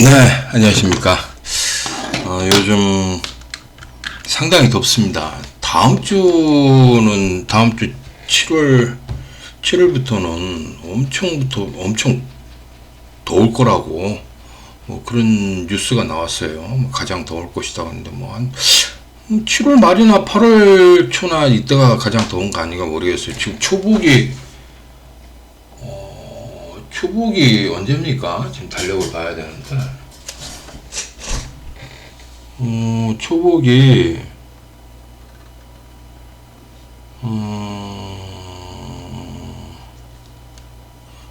네, 안녕하십니까. 요즘 상당히 덥습니다. 다음 주 7월부터는 엄청 더울 거라고, 그런 뉴스가 나왔어요. 가장 더울 것이다. 근데 한 7월 말이나 8월 초나 이때가 가장 더운 거 아닌가 모르겠어요. 지금 초복이 언제입니까? 지금 달력을 봐야 되는데, 초복이,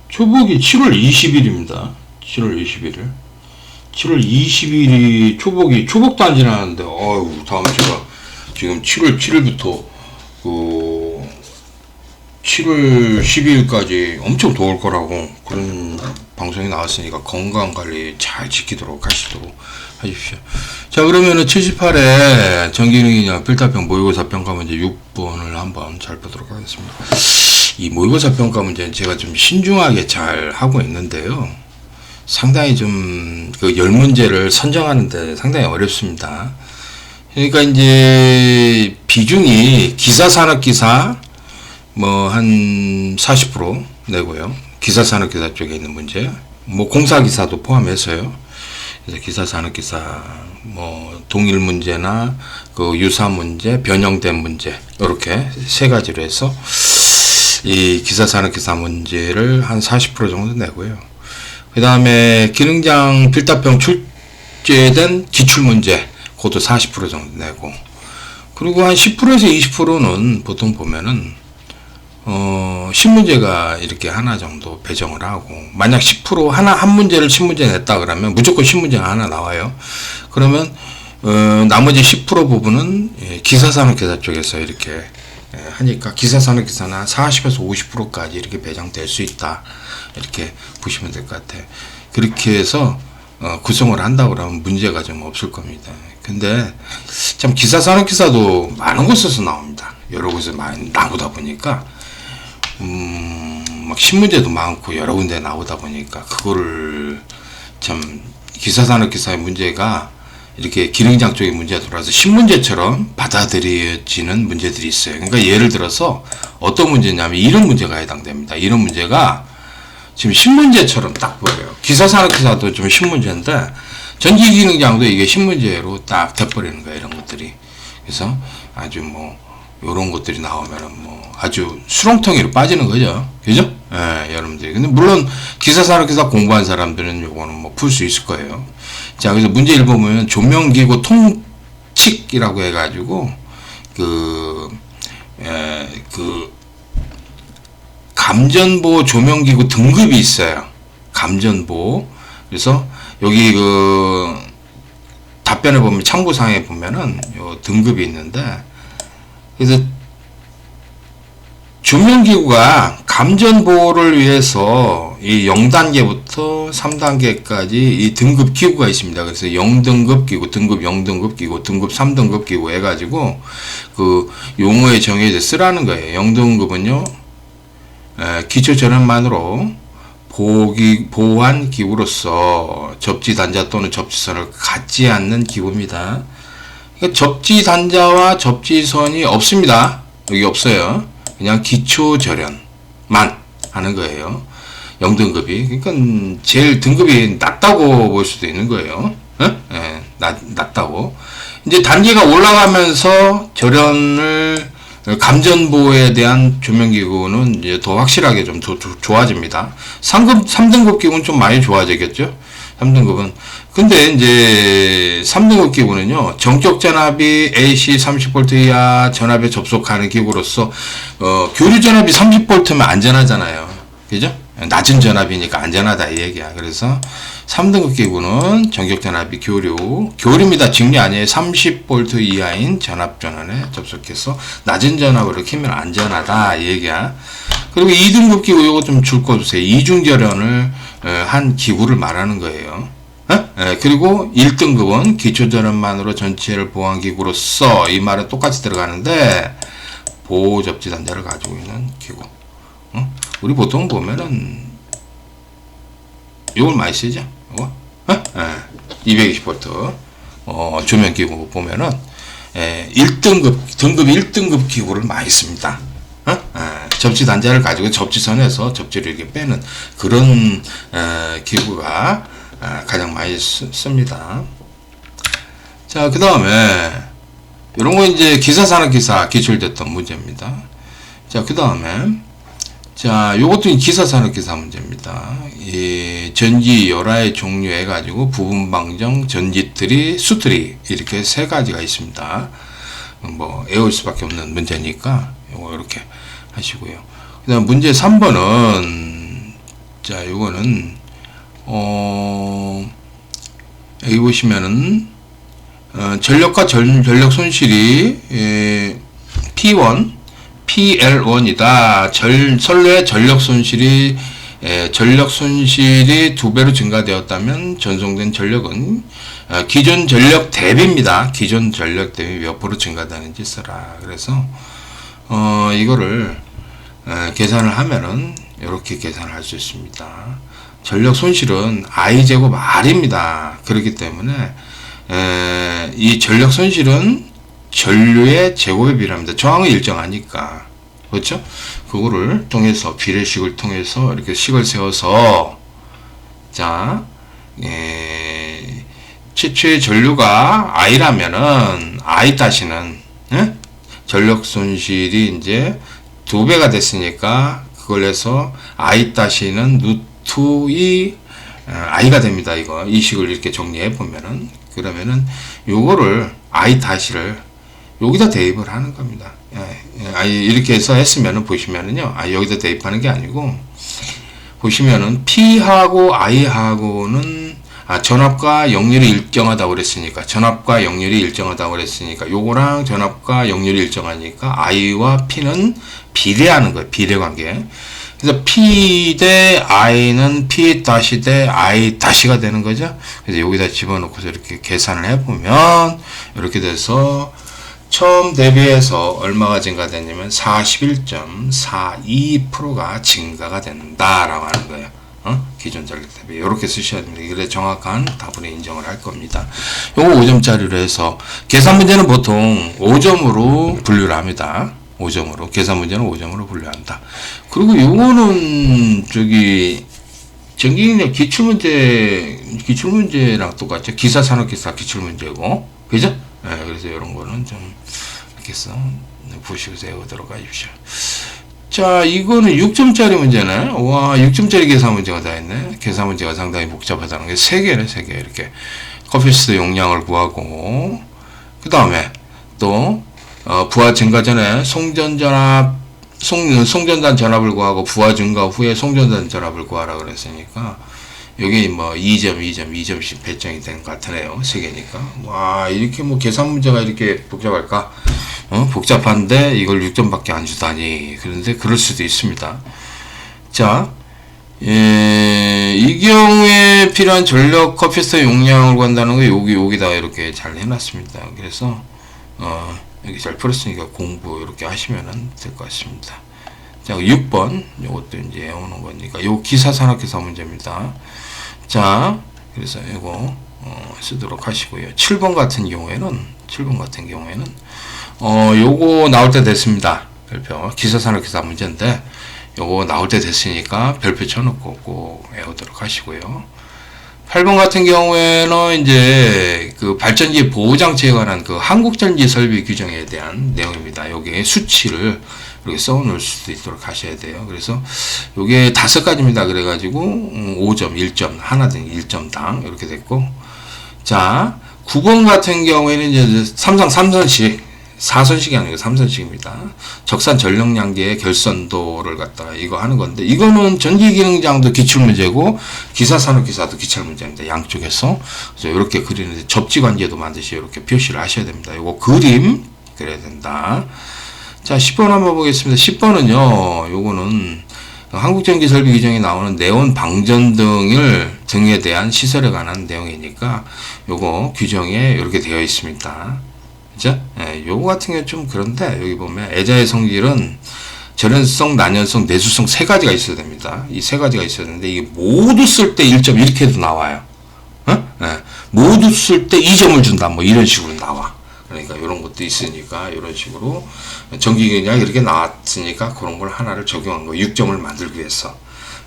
7월 20일입니다. 7월 21일. 7월 20일이 초복도 안 지나는데, 다음 주가 지금 7월 7일부터 7월 12일까지 엄청 더울 거라고 그런 방송이 나왔으니까 건강관리 잘 지키도록 하십시오. 자, 그러면은 78회 정기능이냐 필답형 모의고사 평가 문제 6번을 한번 잘 보도록 하겠습니다. 이 모의고사 평가 문제는 제가 좀 신중하게 잘 하고 있는데요. 상당히 좀 그 10문제를 선정하는데 상당히 어렵습니다. 그러니까 이제 비중이 기사, 산업기사 한 40% 내고요. 기사, 산업기사 쪽에 있는 문제, 공사기사도 포함해서요. 그래서 기사, 산업기사, 동일 문제나 그 유사 문제, 변형된 문제, 이렇게 세 가지로 해서 이 기사, 산업기사 문제를 한 40% 정도 내고요. 그 다음에 기능장 필답형 출제된 기출문제, 그것도 40% 정도 내고, 그리고 한 10%에서 20%는 보통 보면은 신문제가 이렇게 하나 정도 배정을 하고, 만약 10% 한 문제를 신문제 냈다 그러면 무조건 신문제가 하나 나와요. 그러면 나머지 10% 부분은 기사산업기사 쪽에서 이렇게 하니까 기사산업기사나 40에서 50%까지 이렇게 배정될 수 있다, 이렇게 보시면 될 것 같아요. 그렇게 해서 구성을 한다고 그러면 문제가 좀 없을 겁니다. 근데 참 기사산업기사도 많은 곳에서 나옵니다. 여러 곳에서 많이 나오다 보니까 신문제도 많고 여러 군데 나오다 보니까 그거를 참 기사산업기사의 문제가 이렇게 기능장 쪽의 문제가 돌아서 신문제처럼 받아들여지는 문제들이 있어요. 그러니까 예를 들어서 어떤 문제냐면 이런 문제가 해당됩니다. 이런 문제가 지금 신문제처럼 딱 보여요. 기사산업기사도 좀 신문제인데 전기기능장도 이게 신문제로 딱 돼버리는 거예요. 이런 것들이. 그래서 아주 요런 것들이 나오면은 아주 수렁텅이로 빠지는 거죠. 그죠? 예, 여러분들이. 근데 물론 기사산업기사 공부한 사람들은 요거는 풀 수 있을 거예요. 자, 그래서 문제 1번 보면 조명기구 통칙이라고 해가지고 감전보 조명기구 등급이 있어요. 감전보. 그래서 여기 답변에 보면 참고사항에 보면은 요 등급이 있는데, 그래서 조명기구가 감전보호를 위해서 이 0단계부터 3단계까지 이 등급 기구가 있습니다. 그래서 0등급 기구, 등급 0등급 기구, 등급 3등급 기구 해가지고 그 용어에 정해져 쓰라는 거예요. 0등급은요, 기초전원만으로 보호한 기구로서 접지단자 또는 접지선을 갖지 않는 기구입니다. 그러니까 접지단자와 접지선이 없습니다. 여기 없어요. 그냥 기초절연만 하는 거예요. 0등급이. 그러니까 제일 등급이 낮다고 볼 수도 있는 거예요. 낮다고. 이제 단계가 올라가면서 감전보호에 대한 조명기구는 이제 더 확실하게 좀 좋아집니다. 3등급 기구는 좀 많이 좋아지겠죠? 3등급은. 근데 이제 3등급 기구는요, 정적 전압이 AC 30V 이하 전압에 접속하는 기구로서 교류 전압이 30V면 안전하잖아요. 그죠? 낮은 전압이니까 안전하다 이 얘기야. 그래서 3등급 기구는 정적 전압이 교류입니다. 직류 아니에요. 30V 이하인 전압 전원에 접속해서 낮은 전압으로 키면 안전하다 이 얘기야. 그리고 2등급 기구 이거 좀 줄거주세요. 이중절연을 한 기구를 말하는 거예요. 그리고 1등급은 기초전원만으로 전체를 보호한 기구로서, 이 말은 똑같이 들어가는데 보호접지단자를 가지고 있는 기구. 우리 보통 보면은 이걸 많이 쓰죠. 220V 조명기구 보면은 1등급 등급 1등급 기구를 많이 씁니다. 접지 단자를 가지고 접지선에서 접지를 이렇게 빼는 그런 기구가 가장 많이 씁니다. 자, 그 다음에 이런 거 이제 기사산업기사 기출됐던 문제입니다. 자, 그 다음에 자, 요것도 기사산업기사 문제입니다. 이 전지 열화의 종류 해가지고 부분 방정, 전지트리, 수트리 이렇게 세 가지가 있습니다. 뭐 외울 수밖에 없는 문제니까 요거 이렇게 하시고요. 그 다음 문제 3번은 자, 요거는 여기 보시면은 전력과 전력 손실이 P1, PL1이다. 선로의 전력 손실이 2배로 증가되었다면 전송된 전력은 기존 전력 대비입니다. 기존 전력 대비 몇 프로 증가되는지 써라. 그래서 이거를 계산을 하면은 이렇게 계산을 할 수 있습니다. 전력 손실은 I제곱 R입니다. 그렇기 때문에 이 전력 손실은 전류의 제곱에 비례합니다. 저항은 일정하니까. 그렇죠? 그거를 통해서 비례식을 통해서 이렇게 식을 세워서 자, 최초의 전류가 I라면은 I 다시는 전력 손실이 이제 2배가 됐으니까 그걸 해서 I 다시는 루트 2 I가 됩니다. 이 식을 이렇게 정리해 보면은 그러면은 요거를 I 다시를 여기다 대입을 하는 겁니다. 이렇게 해서 했으면은 보시면은요, 여기다 대입하는 게 아니고 보시면은 P하고 I하고는 전압과 역률이 일정하다고 그랬으니까 요거랑 전압과 역률이 일정하니까 I와 P는 비례하는 거예요. 비례 관계. 그래서 P 대 I는 P 다시 대 I 다시가 되는 거죠. 그래서 여기다 집어넣고서 이렇게 계산을 해보면 이렇게 돼서 처음 대비해서 얼마가 증가되냐면 41.42%가 증가가 된다라고 하는 거예요. 기존 전력 대비 이렇게 쓰셔야 됩니다. 그래 정확한 답으로 인정을 할 겁니다. 요거 5점짜리로 해서 계산 문제는 보통 5점으로 분류를 합니다. 5점으로 계산 문제는 5점으로 분류한다. 그리고 요거는 전기능력 기출문제랑 똑같죠. 기사산업기사 기출문제고, 그죠? 그래서 이런 거는 좀 이렇게 해서 보시고 세우도록 하십시오. 자, 이거는 6점짜리 문제네. 와, 6점짜리 계산 문제가 다 있네. 계산 문제가 상당히 복잡하다는 게 3개네, 3개. 이렇게. 커피시스 용량을 구하고, 그 다음에 또, 부하 증가 전에 송전단 전압을 구하고, 부하 증가 후에 송전단 전압을 구하라 그랬으니까, 여기 뭐 2점씩 배정이 된 것 같으네요. 3개니까. 와, 이렇게 뭐 계산 문제가 이렇게 복잡할까? 복잡한데 이걸 6점밖에 안 주다니. 그런데 그럴 수도 있습니다. 자, 이 경우에 필요한 전력 커피스터 용량을 구한다는 거 여기다 이렇게 잘 해놨습니다. 그래서 여기 잘 풀었으니까 공부 이렇게 하시면 될 것 같습니다. 자, 6번 요것도 이제 해오는 거니까 요 기사산업기사 문제입니다. 자, 그래서 이거 쓰도록 하시고요. 7번 같은 경우에는 요거 나올 때 됐습니다. 별표 기사산업기사 문제인데 요거 나올 때 됐으니까 별표 쳐놓고 꼭 외우도록 하시고요. 8번 같은 경우에는 이제 그 발전기 보호장치에 관한 그 한국전기 설비 규정에 대한 내용입니다. 여기에 수치를 이렇게 써 놓을 수도 있도록 하셔야 돼요. 그래서 요게 5가지입니다. 그래가지고 5점, 1점, 하나당 1점당 이렇게 됐고, 자, 9번 같은 경우에는 이제 3선식, 4선식이 아니고 3선식입니다. 적산 전력량계의 결선도를 갖다가 이거 하는 건데, 이거는 전기기능장도 기출문제고 기사산업기사도 기출문제입니다. 양쪽에서. 그래서 이렇게 그리는데 접지관계도 반드시 이렇게 표시를 하셔야 됩니다. 이거 그림 그려야 된다. 자, 10번 한번 보겠습니다. 10번은요, 요거는 한국전기설비 규정에 나오는 네온 방전등에 대한 시설에 관한 내용이니까 요거 규정에 이렇게 되어 있습니다. 그죠? 요거 같은 경우 좀 그런데 여기 보면 애자의 성질은 절연성, 난연성, 내수성 3가지가 있어야 됩니다. 이 3가지가 있어야 되는데 이게 모두 쓸 때 1점 이렇게도 나와요. 예. 모두 쓸 때 2점을 준다. 뭐 이런 식으로 나와. 그러니까 이런 것도 있으니까 이런 식으로 정기경쟁이 이렇게 나왔으니까 그런 걸 하나를 적용한 거 6점을 만들기 위해서.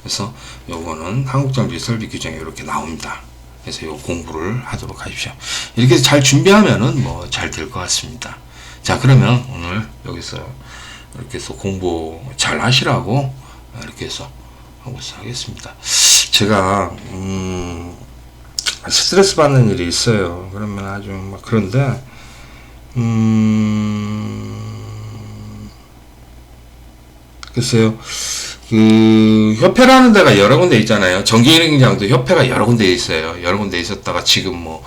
그래서 요거는 한국정비 설비 규정에 이렇게 나옵니다. 그래서 요 공부를 하도록 하십시오. 이렇게 해서 잘 준비하면은 뭐 잘 될 것 같습니다. 자, 그러면 오늘 여기서 이렇게 해서 공부 잘 하시라고 이렇게 해서 하고 하겠습니다. 제가 스트레스 받는 일이 있어요. 그러면 아주 막 그런데 글쎄요. 그 협회라는 데가 여러 군데 있잖아요. 전기기능장도 협회가 여러 군데 있어요. 여러 군데 있었다가 지금 뭐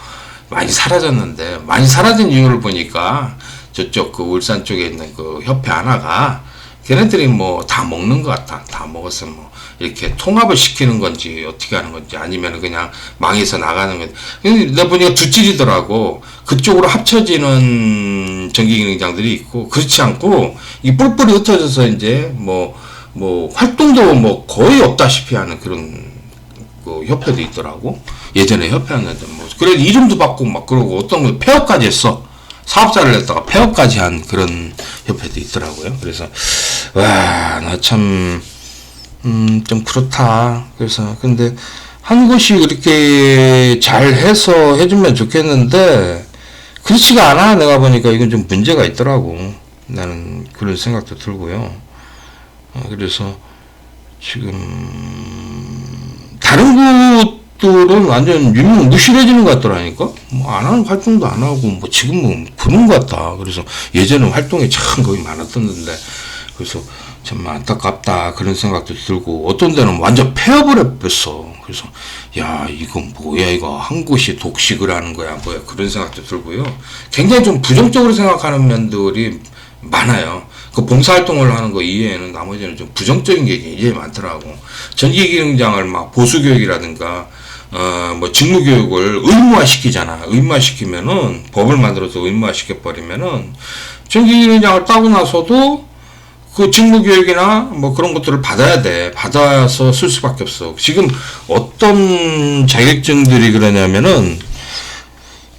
많이 사라졌는데, 많이 사라진 이유를 보니까 저쪽 그 울산 쪽에 있는 그 협회 하나가 걔네들이 뭐 다 먹는 것 같아. 다 먹어서 뭐 이렇게 통합을 시키는 건지 어떻게 하는 건지 아니면 그냥 망해서 나가는 건지. 근데 내가 보니까 두 찔이더라고. 그쪽으로 합쳐지는 전기기능장들이 있고 그렇지 않고 이 뿔뿔이 흩어져서 이제 뭐 활동도 뭐 거의 없다시피 하는 그런 그 협회도 있더라고. 예전에 협회였는데 뭐 그래 이름도 바꾸고 막 그러고 어떤 거 폐업까지 했어. 사업자를 냈다가 폐업까지 한 그런 협회도 있더라고요. 그래서 와, 나 참 좀 그렇다. 그래서 근데 한 곳이 그렇게 잘 해서 해주면 좋겠는데 그렇지가 않아. 내가 보니까 이건 좀 문제가 있더라고. 나는 그런 생각도 들고요. 그래서 지금 다른 곳들은 완전 유명 무실해지는 것 같더라니까. 뭐 안 하는 활동도 안 하고 뭐 지금은 그런 것 같다. 그래서 예전에 활동이 참 거의 많았었는데 그래서 참 안타깝다 그런 생각도 들고 어떤 데는 완전 폐업을 해버렸어. 그래서 야 이건 뭐야 이거 한 곳이 독식을 하는 거야 뭐야 그런 생각도 들고요. 굉장히 좀 부정적으로 생각하는 면들이 많아요. 그 봉사활동을 하는 거 이외에는 나머지는 좀 부정적인 게 굉장히 많더라고. 전기기능장을 막 보수교육이라든가 뭐 직무교육을 의무화시키잖아. 의무화시키면은 법을 만들어서 의무화시켜버리면은 전기기능장을 따고 나서도 그 직무교육이나 뭐 그런 것들을 받아야 돼. 받아서 쓸 수밖에 없어. 지금 어떤 자격증들이 그러냐면은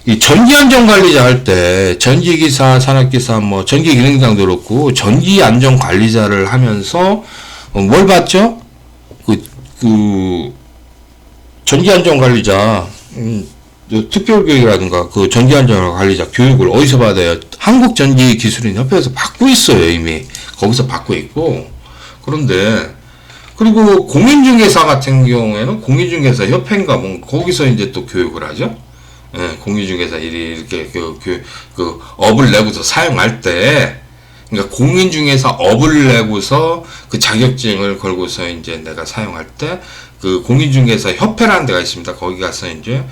이 전기안전관리자 할 때 전기기사, 산업기사, 뭐 전기기능장도 그렇고 전기안전관리자를 하면서 뭘 받죠? 그 전기안전관리자 특별교육이라든가 그 전기안전관리자 교육을 어디서 받아요? 한국전기기술인협회에서 받고 있어요. 이미 거기서 받고 있고. 그런데 그리고 공인중개사 같은 경우에는 공인중개사 협회인가 뭐 거기서 이제 또 교육을 하죠. 예, 공인중개사 이렇게 그 업을 내고서 사용할 때, 그러니까 공인중개사 업을 내고서 그 자격증을 걸고서 이제 내가 사용할 때 그 공인중개사 협회라는 데가 있습니다. 거기 가서 이제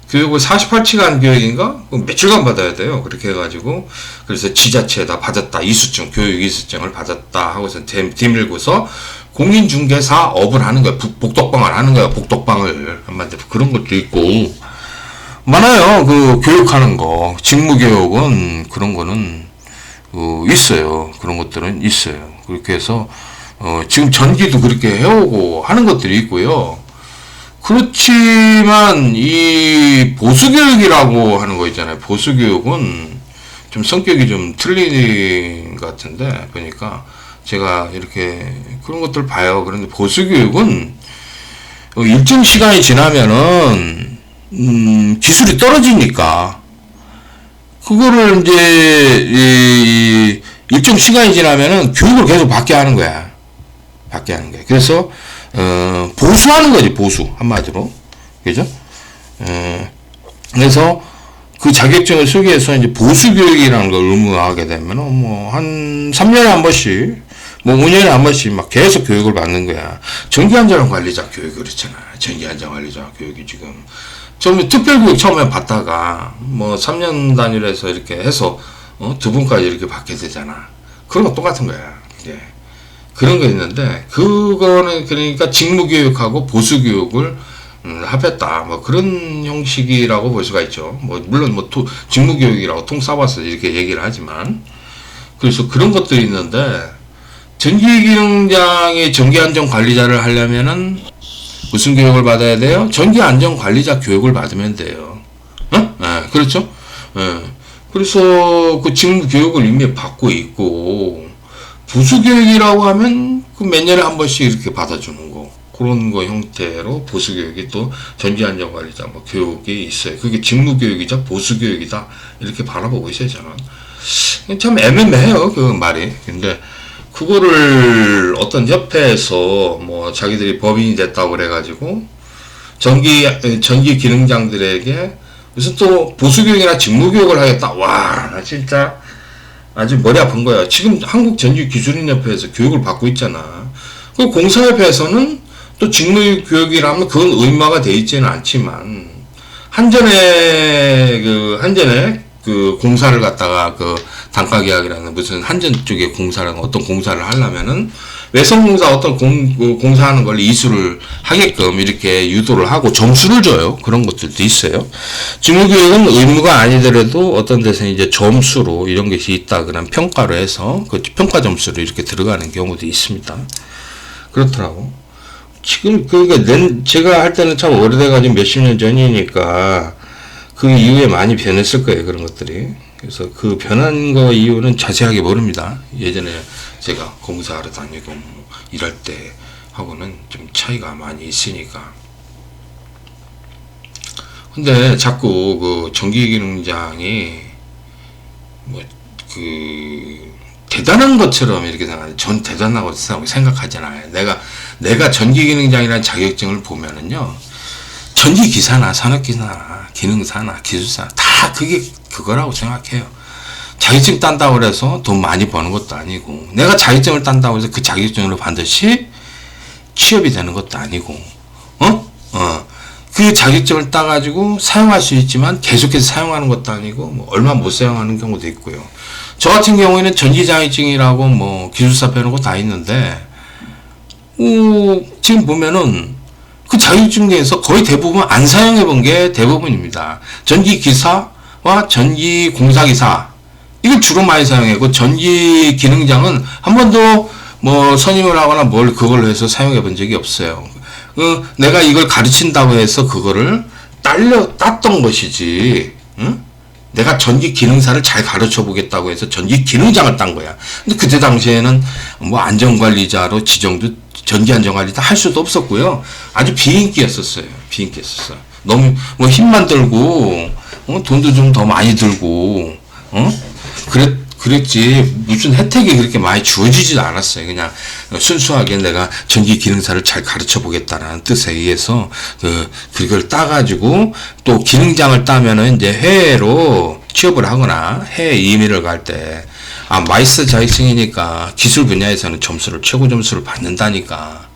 교육을 48시간 교육인가 며칠간 받아야 돼요. 그렇게 해가지고 그래서 지자체에다 받았다 이수증 교육 이수증을 받았다 하고서 뒤밀고서 공인중개사 업을 하는 거야. 복덕방을 하는 거야. 복덕방을 한마디로 그런 것도 있고. 많아요. 그 교육하는 거 직무교육은 그런 거는 있어요. 그런 것들은 있어요. 그렇게 해서 지금 전기도 그렇게 해오고 하는 것들이 있고요. 그렇지만 이 보수교육이라고 하는 거 있잖아요. 보수교육은 좀 성격이 좀 틀린 것 같은데 보니까 제가 이렇게 그런 것들 봐요. 그런데 보수교육은 일정 시간이 지나면은 기술이 떨어지니까 그거를 이제 일정 시간이 지나면은 교육을 계속 받게 하는 거야. 받게 하는 거야. 그래서 보수하는 거지. 보수 한마디로 그죠? 그래서 그 자격증을 쓰기 위해서 이제 보수 교육이라는 걸 의무화하게 되면은 뭐 한 3년에 한 번씩 뭐 5년에 한 번씩 막 계속 교육을 받는 거야. 전기안전관리자 교육 그렇잖아. 전기안전관리자 교육이 지금 처음에 특별교육 처음에 받다가 뭐 3년 단위로 해서 이렇게 해서 두 분까지 이렇게 받게 되잖아. 그런 거 똑같은 거야. 이제 그런 거 있는데 그거는 그러니까 직무교육하고 보수교육을 합했다. 뭐 그런 형식이라고 볼 수가 있죠. 뭐 물론 뭐 직무교육이라고 통 싸봐서 이렇게 얘기를 하지만 그래서 그런 것들이 있는데 전기기능장의 전기안전관리자를 하려면은 무슨 교육을 받아야 돼요? 전기안전관리자 교육을 받으면 돼요. 그렇죠? 그래서 그 직무 교육을 이미 받고 있고, 부수교육이라고 하면 그 몇 년에 한 번씩 이렇게 받아주는 거. 그런 거 형태로 보수교육이 또 전기안전관리자 뭐 교육이 있어요. 그게 직무교육이자 보수교육이다. 이렇게 바라보고 있어요, 저는. 참 애매해요, 그 말이. 근데 그거를 어떤 협회에서 뭐 자기들이 법인이 됐다고 그래가지고 전기 기능장들에게 무슨 또 보수교육이나 직무교육을 하겠다. 와, 나 진짜 아주 머리 아픈 거야. 지금 한국전기기술인협회에서 교육을 받고 있잖아. 그 공사협회에서는 또 직무교육이라면 그건 의무화가 되어 있지는 않지만, 한전에 그 공사를 갖다가 그 단가계약이라는 무슨 한전 쪽에 공사라는 어떤 공사를 하려면은 외성공사 어떤 공사하는 걸 이수를 하게끔 이렇게 유도를 하고 점수를 줘요. 그런 것들도 있어요. 직무교육은 의무가 아니더라도 어떤 데서 이제 점수로 이런 것이 있다 그런 평가로 해서 그 평가 점수로 이렇게 들어가는 경우도 있습니다. 그렇더라고. 지금 그러니까 제가 할 때는 참 오래돼가지고 몇십 년 전이니까 그 이후에 많이 변했을 거예요, 그런 것들이. 그래서 그 변한 거 이유는 자세하게 모릅니다. 예전에 제가 공사하러 다니고 뭐 일할 때 하고는 좀 차이가 많이 있으니까. 근데 자꾸 그 전기기능장이 뭐 대단한 것처럼 이렇게 생각하죠. 전 대단하고 생각하잖아요. 내가 전기기능장이라는 자격증을 보면은요, 전기기사나 산업기사나 기능사나 기술사 다 그거라고 생각해요. 자격증 딴다고 해서 돈 많이 버는 것도 아니고, 내가 자격증을 딴다고 해서 그 자격증으로 반드시 취업이 되는 것도 아니고, 그 자격증을 따가지고 사용할 수 있지만 계속해서 사용하는 것도 아니고, 뭐 얼마 못 사용하는 경우도 있고요. 저 같은 경우에는 전기자격증이라고 뭐 기술사 빼놓고 다 있는데, 지금 보면은 그 자격증에서 거의 대부분 안 사용해 본 게 대부분입니다. 전기기사와 전기공사기사, 이걸 주로 많이 사용하고, 전기기능장은 한 번도 뭐 선임을 하거나 뭘 그걸로 해서 사용해 본 적이 없어요. 내가 이걸 가르친다고 해서 그거를 땄던 것이지, 응? 내가 전기기능사를 잘 가르쳐 보겠다고 해서 전기기능장을 딴 거야. 근데 그때 당시에는 뭐 안전관리자로 지정도 전기안전관리자 할 수도 없었고요. 아주 비인기였었어요. 너무 뭐 힘만 들고, 돈도 좀 더 많이 들고, 그랬지. 무슨 혜택이 그렇게 많이 주어지지도 않았어요. 그냥 순수하게 내가 전기기능사를 잘 가르쳐 보겠다는 뜻에 의해서 그걸 따가지고, 또 기능장을 따면은 이제 해외로 취업을 하거나 해외 이민을 갈 때, 마이스터 자격증이니까 기술 분야에서는 최고 점수를 받는다니까.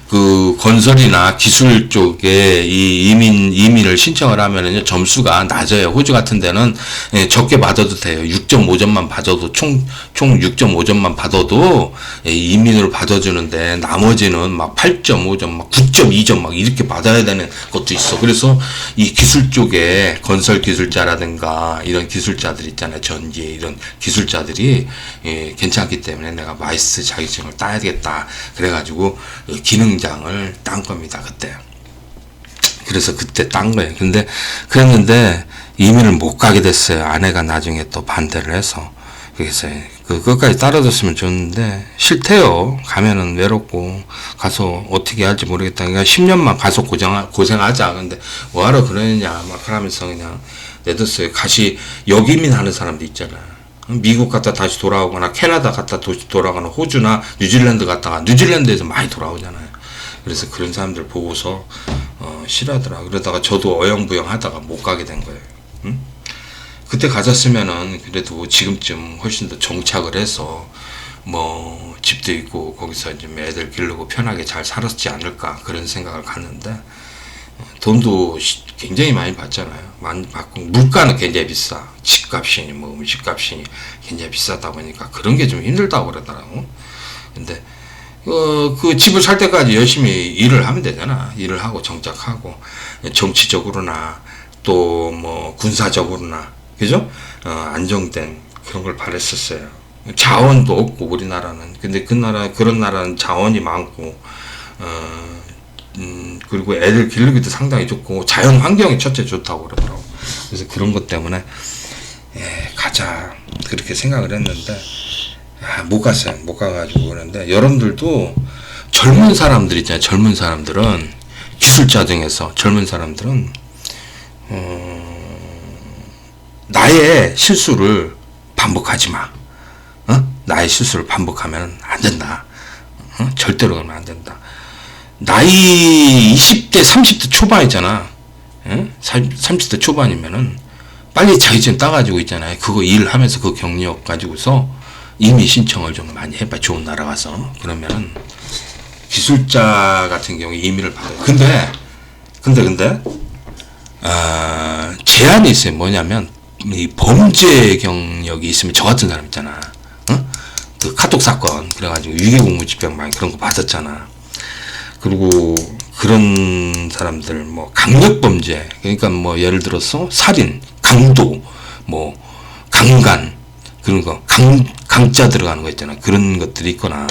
그 건설이나 기술 쪽에 이 이민을 신청을 하면은 점수가 낮아요. 호주 같은 데는 적게 받아도 돼요. 6.5점만 받아도 총 6.5점만 받아도 이민으로 받아주는데, 나머지는 막 8.5점, 막 9.2점 막 이렇게 받아야 되는 것도 있어. 그래서 이 기술 쪽에 건설 기술자라든가 이런 기술자들 있잖아요. 전기 이런 기술자들이 괜찮기 때문에 내가 마이스터 자격증을 따야겠다. 그래가지고 기능장을 딴 겁니다, 그때. 그래서 그때 딴 거예요. 그랬는데 이민을 못 가게 됐어요. 아내가 나중에 또 반대를 해서. 그래서 그것까지 따라줬으면 좋은데 싫대요. 가면은 외롭고 가서 어떻게 할지 모르겠다. 그러니까 10년만 가서 고생하자. 근데 뭐하러 그러느냐 막 그러면서 그냥 내뒀어요. 같이 역이민 하는 사람도 있잖아요. 미국 갔다 다시 돌아오거나 캐나다 갔다 돌아가거나 호주나 뉴질랜드 갔다가 뉴질랜드에서 많이 돌아오잖아요. 그래서 그런 사람들 보고서 싫어하더라. 그러다가 저도 어영부영 하다가 못 가게 된 거예요. 응? 그때 가졌으면은 그래도 지금쯤 훨씬 더 정착을 해서 뭐 집도 있고 거기서 이제 애들 기르고 편하게 잘 살았지 않을까, 그런 생각을 갖는데, 돈도 굉장히 많이 받잖아요. 많이 받고, 물가는 굉장히 비싸. 집값이니 뭐 음식값이니 굉장히 비싸다 보니까 그런 게 좀 힘들다고 그러더라고. 근데 그 집을 살 때까지 열심히 일을 하면 되잖아. 일을 하고 정착하고, 정치적으로나 또 뭐 군사적으로나, 그죠? 안정된 그런 걸 바랬었어요. 자원도 없고 우리나라는. 근데 그런 나라는 자원이 많고, 그리고 애들 기르기도 상당히 좋고 자연 환경이 첫째 좋다고 그러더라고. 그래서 그런 것 때문에 가자 그렇게 생각을 했는데 못 갔어요. 못 가가지고 그러는데 여러분들도 젊은 사람들 있잖아요. 젊은 사람들은 기술자 중에서 젊은 사람들은 나의 실수를 반복하지 마. 나의 실수를 반복하면 안 된다. 절대로 그러면 안 된다. 나이 20대 30대 초반이잖아. 30대 초반이면은 빨리 자격증 따가지고 있잖아요. 그거 일하면서 그 경력 가지고서 이미 신청을 좀 많이 해봐. 좋은 나라 가서. 그러면은 기술자 같은 경우에 임의를 받아요. 근데 제한이 있어요. 뭐냐면 이 범죄 경력이 있으면 저 같은 사람 있잖아. 그 카톡 사건 그래가지고 유괴공무집행 막 그런 거 받았잖아. 그리고 그런 사람들 뭐 강력범죄 그러니까 뭐 예를 들어서 살인, 강도, 뭐 강간 그런 거 강자 들어가는 거 있잖아. 그런 것들이 있거나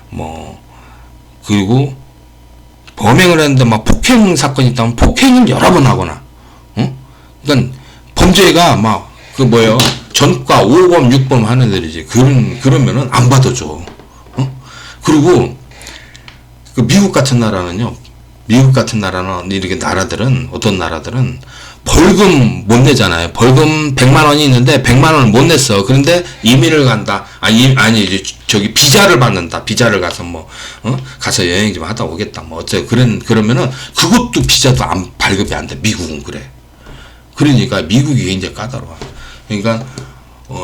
뭐 그리고 범행을 했는데 막 폭행 사건이 있다면 폭행을 여러 번 하거나 그러니까 범죄가 막 그 뭐예요 전과 5범 6범 하는 애들이지. 그러면은 안 받아줘. 그리고 그 미국 같은 나라는요. 미국 같은 나라는 이렇게 나라들은 어떤 나라들은 벌금 못 내잖아요. 벌금 100만 원이 있는데 100만 원을 못 냈어. 그런데 이민을 간다. 아니 이제 저기 비자를 받는다. 비자를 가서 뭐 가서 여행 좀 하다 오겠다. 뭐 어째 그러면은 그것도 비자도 안 발급이 안 돼. 미국은 그래. 그러니까 미국이 굉장히 까다로워. 그러니까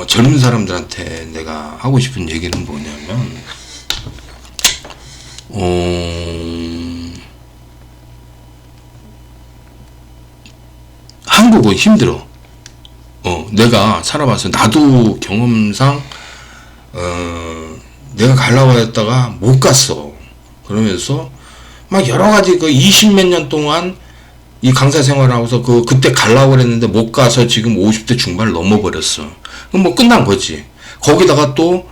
젊은 사람들한테 내가 하고 싶은 얘기는 뭐냐면 한국은 힘들어. 내가 살아봐서 나도 경험상 내가 가려고 했다가 못 갔어. 그러면서 막 여러 가지 그 20몇 년 동안 이 강사 생활하고서 그때 가려고 그랬는데 못 가서 지금 50대 중반을 넘어버렸어. 그럼 뭐 끝난 거지. 거기다가 또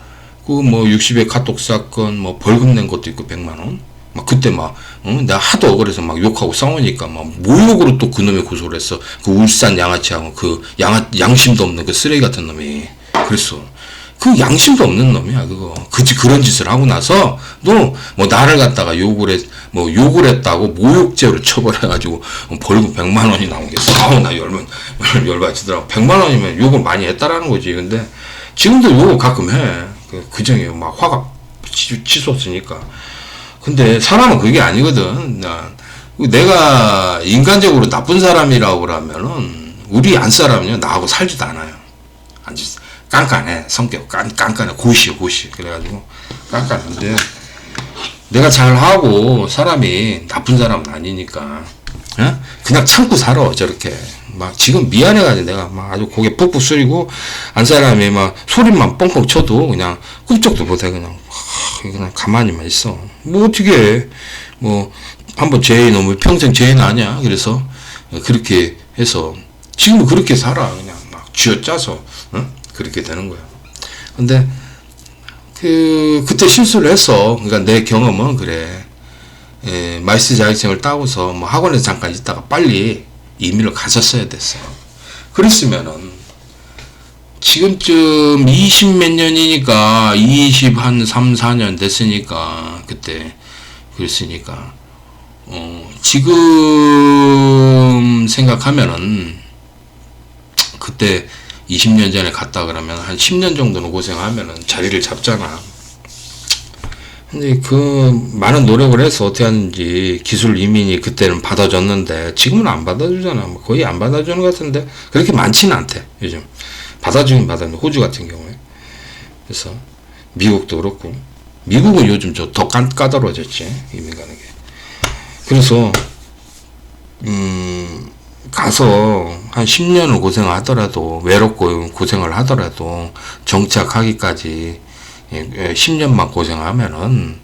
그 뭐 60의 카톡 사건 뭐 벌금 낸 것도 있고 100만 원. 막 그때 막 내가 하도 억울해서 막 욕하고 싸우니까 막 모욕으로 또 그놈이 고소를 했어. 그 울산 양아치하고 그 양심도 없는 그 쓰레기 같은 놈이. 그랬어. 그 양심도 없는 놈이야 그거. 그런 짓을 하고 나서 너 뭐 나를 갖다가 욕을 했다고 모욕죄로 처벌해가지고 벌금 100만 원이 나온 게 싸우 나 열받치더라고. 100만 원이면 욕을 많이 했다라는 거지. 근데 지금도 욕을 가끔 해. 그정에 막 화가 치솟으니까. 근데 사람은 그게 아니거든. 내가 인간적으로 나쁜 사람이라고 그러면은 우리 안 사람은요 나하고 살지도 않아요. 깐깐해. 성격 깐깐해. 고시요. 그래가지고 깐깐한데 내가 잘하고 사람이 나쁜 사람은 아니니까 그냥 참고 살아. 저렇게 막 지금 미안해가지고 내가 막 아주 고개 푹푹 숙이고 안 사람이 막 소리만 뻥뻥 쳐도 그냥 꿈쩍도 못해. 그냥 가만히만 있어. 뭐 어떻게 해. 뭐 한번 죄인 놈을 평생 죄인 아니야. 그래서 그렇게 해서 지금도 그렇게 살아. 그냥 막 쥐어짜서 그렇게 되는 거야. 근데 그때 실수를 했어. 그러니까 내 경험은 그래. 마이스터 자격증을 따고서 뭐 학원에서 잠깐 있다가 빨리 임의를 갔었어야 됐어. 그랬으면은 지금쯤 20몇 년이니까 20한 3, 4년 됐으니까 그때 그랬으니까 지금 생각하면은 그때 20년 전에 갔다 그러면 한 10년 정도는 고생하면은 자리를 잡잖아. 근데 그 많은 노력을 해서 어떻게 하는지 기술 이민이 그때는 받아줬는데 지금은 안 받아주잖아. 뭐 거의 안 받아주는 것 같은데 그렇게 많지는 않대. 요즘 받아주긴 받았는데 호주 같은 경우에. 그래서 미국도 그렇고 미국은 요즘 더 까다로워졌지 이민 가는 게. 그래서 가서 한 10년을 고생하더라도 외롭고 고생을 하더라도 정착하기까지 10년만 고생하면은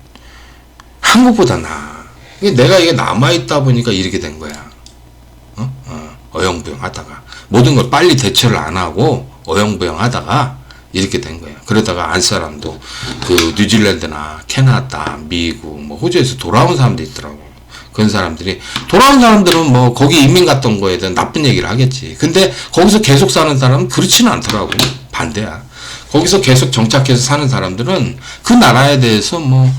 한국보다 나아. 내가 이게 남아있다 보니까 이렇게 된 거야. 어영부영 하다가 모든 걸 빨리 대처를 안 하고 어영부영 하다가 이렇게 된 거예요. 그러다가 안 사람도 그 뉴질랜드나 캐나다, 미국, 뭐 호주에서 돌아온 사람도 있더라고. 그런 사람들이 돌아온 사람들은 뭐 거기 이민 갔던 거에 대한 나쁜 얘기를 하겠지. 근데 거기서 계속 사는 사람은 그렇지는 않더라고. 반대야. 거기서 계속 정착해서 사는 사람들은 그 나라에 대해서 뭐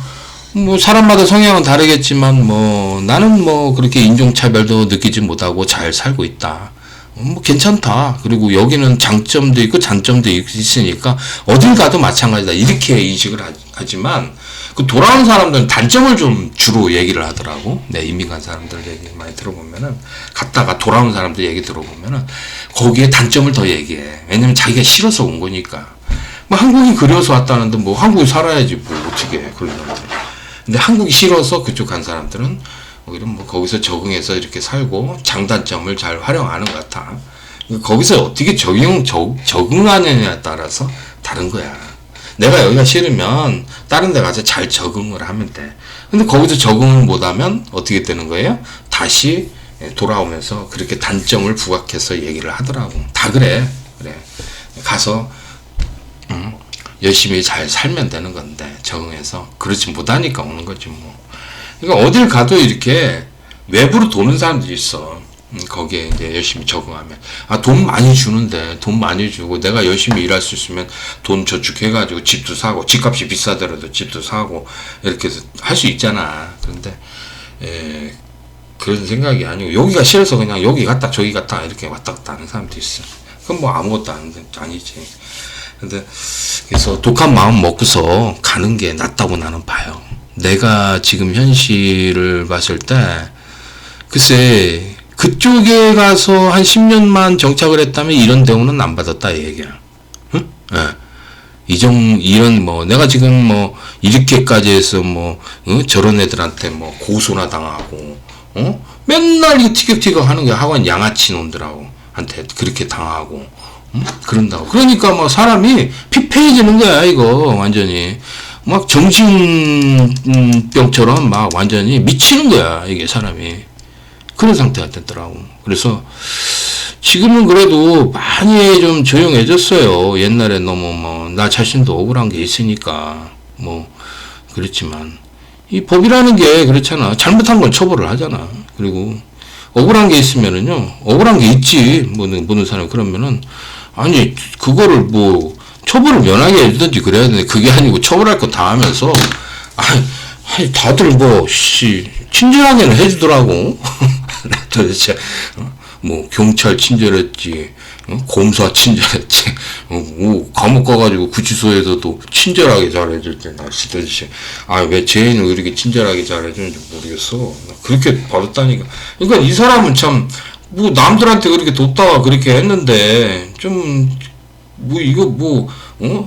사람마다 성향은 다르겠지만 뭐 나는 뭐 그렇게 인종차별도 느끼지 못하고 잘 살고 있다. 뭐 괜찮다. 그리고 여기는 장점도 있고 단점도 있으니까 어딜 가도 마찬가지다. 이렇게 인식을 하지만 그 돌아온 사람들은 단점을 좀 주로 얘기를 하더라고. 네, 이민 간 사람들 얘기 많이 들어보면은, 갔다가 돌아온 사람들 얘기 들어보면은 거기에 단점을 더 얘기해. 왜냐면 자기가 싫어서 온 거니까. 뭐 한국이 그리워서 왔다는데 뭐 한국에 살아야지 뭐 어떻게 해, 그런 사람들. 근데 한국이 싫어서 그쪽 간 사람들은 오히려 뭐 거기서 적응해서 이렇게 살고 장단점을 잘 활용하는 것 같아. 거기서 어떻게 적응하느냐에 따라서 다른 거야. 내가 여기가 싫으면 다른 데 가서 잘 적응을 하면 돼. 근데 거기서 적응을 못하면 어떻게 되는 거예요? 다시 돌아오면서 그렇게 단점을 부각해서 얘기를 하더라고. 다 그래. 가서 열심히 잘 살면 되는 건데 적응해서 그렇지 못하니까 오는 거지 뭐. 그러니까 어딜 가도 이렇게 외부로 도는 사람들이 있어. 거기에 이제 열심히 적응하면. 돈 많이 주는데, 돈 많이 주고, 내가 열심히 일할 수 있으면 돈 저축해가지고 집도 사고, 집값이 비싸더라도 집도 사고, 이렇게 해서 할 수 있잖아. 그런데, 그런 생각이 아니고, 여기가 싫어서 그냥 여기 갔다 저기 갔다 이렇게 왔다 갔다 하는 사람도 있어. 그건 뭐 아무것도 아니지. 근데, 그래서 독한 마음 먹고서 가는 게 낫다고 나는 봐요. 내가 지금 현실을 봤을 때, 글쎄, 그쪽에 가서 한 10년만 정착을 했다면 이런 대우는 안 받았다, 이 얘기야. 응? 이런, 내가 지금 이렇게까지 해서 저런 애들한테 고소나 당하고, 맨날 이거 티격태격 하는 거야. 학원 양아치 놈들하고, 한테 그렇게 당하고, 그런다고. 그러니까 사람이 피폐해지는 거야, 이거, 완전히. 막 정신병처럼 막 완전히 미치는 거야, 이게 사람이. 그런 상태가 됐더라고. 그래서 지금은 그래도 많이 좀 조용해졌어요. 옛날에 너무 나 자신도 억울한 게 있으니까 그렇지만 이 법이라는 게 그렇잖아. 잘못한 건 처벌을 하잖아. 그리고 억울한 게 있으면은요, 억울한 게 있지. 모든 사람이 그러면은 아니 그거를 처벌을 면하게 해주든지 그래야 되는데 그게 아니고 처벌할 거 다 하면서 아니 다들 친절하게는 해주더라고. 도대체 경찰 친절했지, 검사 친절했지, 감옥 가가지고 구치소에서도 친절하게 잘해줄 때 나 도대체 왜 죄인을 이렇게 친절하게 잘해주는지 모르겠어. 그렇게 받았다니까. 그러니까 이 사람은 참 남들한테 그렇게 뒀다가 그렇게 했는데 좀 이거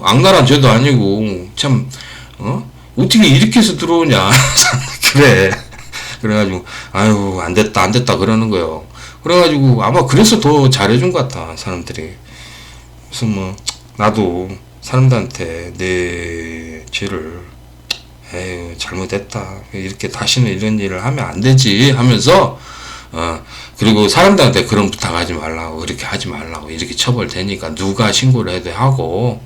악랄한 죄도 아니고 참 어떻게 이렇게 해서 들어오냐. 그래. 그래가지고 안 됐다 그러는 거예요. 그래가지고 아마 그래서 더 잘해준 것 같아, 사람들이. 그래서 나도 사람들한테 내 죄를 잘못했다, 이렇게 다시는 이런 일을 하면 안 되지 하면서 그리고 사람들한테 그런 부탁하지 말라고, 그렇게 하지 말라고, 이렇게 처벌되니까 누가 신고를 해도 하고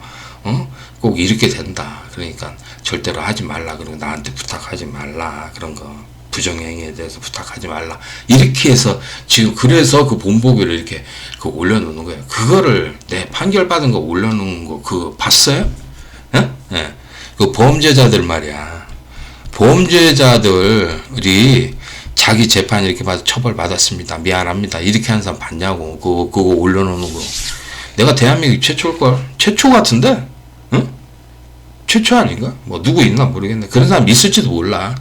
꼭 이렇게 된다, 그러니까 절대로 하지 말라, 그리고 나한테 부탁하지 말라, 그런 거 부정행위에 대해서 부탁하지 말라, 이렇게 해서 지금 그래서 그 본보기를 이렇게 올려놓는 거예요. 그거를 내 판결 받은 거 올려놓은 거 그거 봤어요? 예? 그 범죄자들 말이야. 범죄자들이 자기 재판 이렇게 봐서 처벌 받았습니다, 미안합니다, 이렇게 하는 사람 봤냐고. 그거 올려놓는 거. 내가 대한민국 최초일걸? 최초 같은데? 응? 최초 아닌가? 누구 있나 모르겠네. 그런 사람 있을지도 몰라.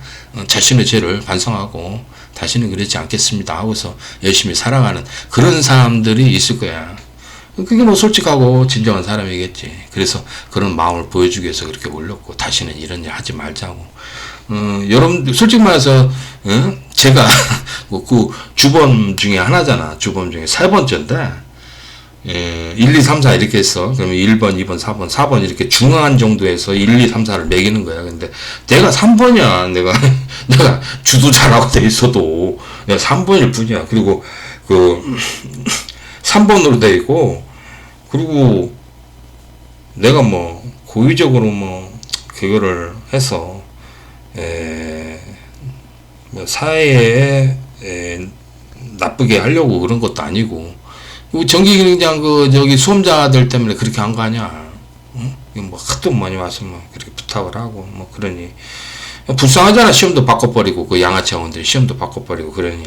자신의 죄를 반성하고 다시는 그러지 않겠습니다 하고서 열심히 살아가는 그런 사람들이 있을 거야. 그게 솔직하고 진정한 사람이겠지. 그래서 그런 마음을 보여주기 위해서 그렇게 올렸고, 다시는 이런 일 하지 말자고. 여러분들 솔직히 말해서 제가 그 주범 중에 하나잖아. 주범 중에 세 번째인데 1, 2, 3, 4 이렇게 했어. 그러면 1번, 2번, 4번 이렇게 중앙한 정도에서 1, 2, 3, 4를 매기는 거야. 근데 내가 3번이야. 내가 주도 잘하고 돼 있어도 내가 3번일 뿐이야. 그리고 3번으로 돼 있고, 그리고 내가 뭐 고의적으로 뭐 그거를 해서 뭐 사회에 나쁘게 하려고 그런 것도 아니고, 전기기능장 저기 수험자들 때문에 그렇게 한 거 아니야. 응? 뭐 하도 많이 와서 뭐 그렇게 부탁을 하고 뭐 그러니 불쌍하잖아. 시험도 바꿔버리고 그 양아치원들이 시험도 바꿔버리고 그러니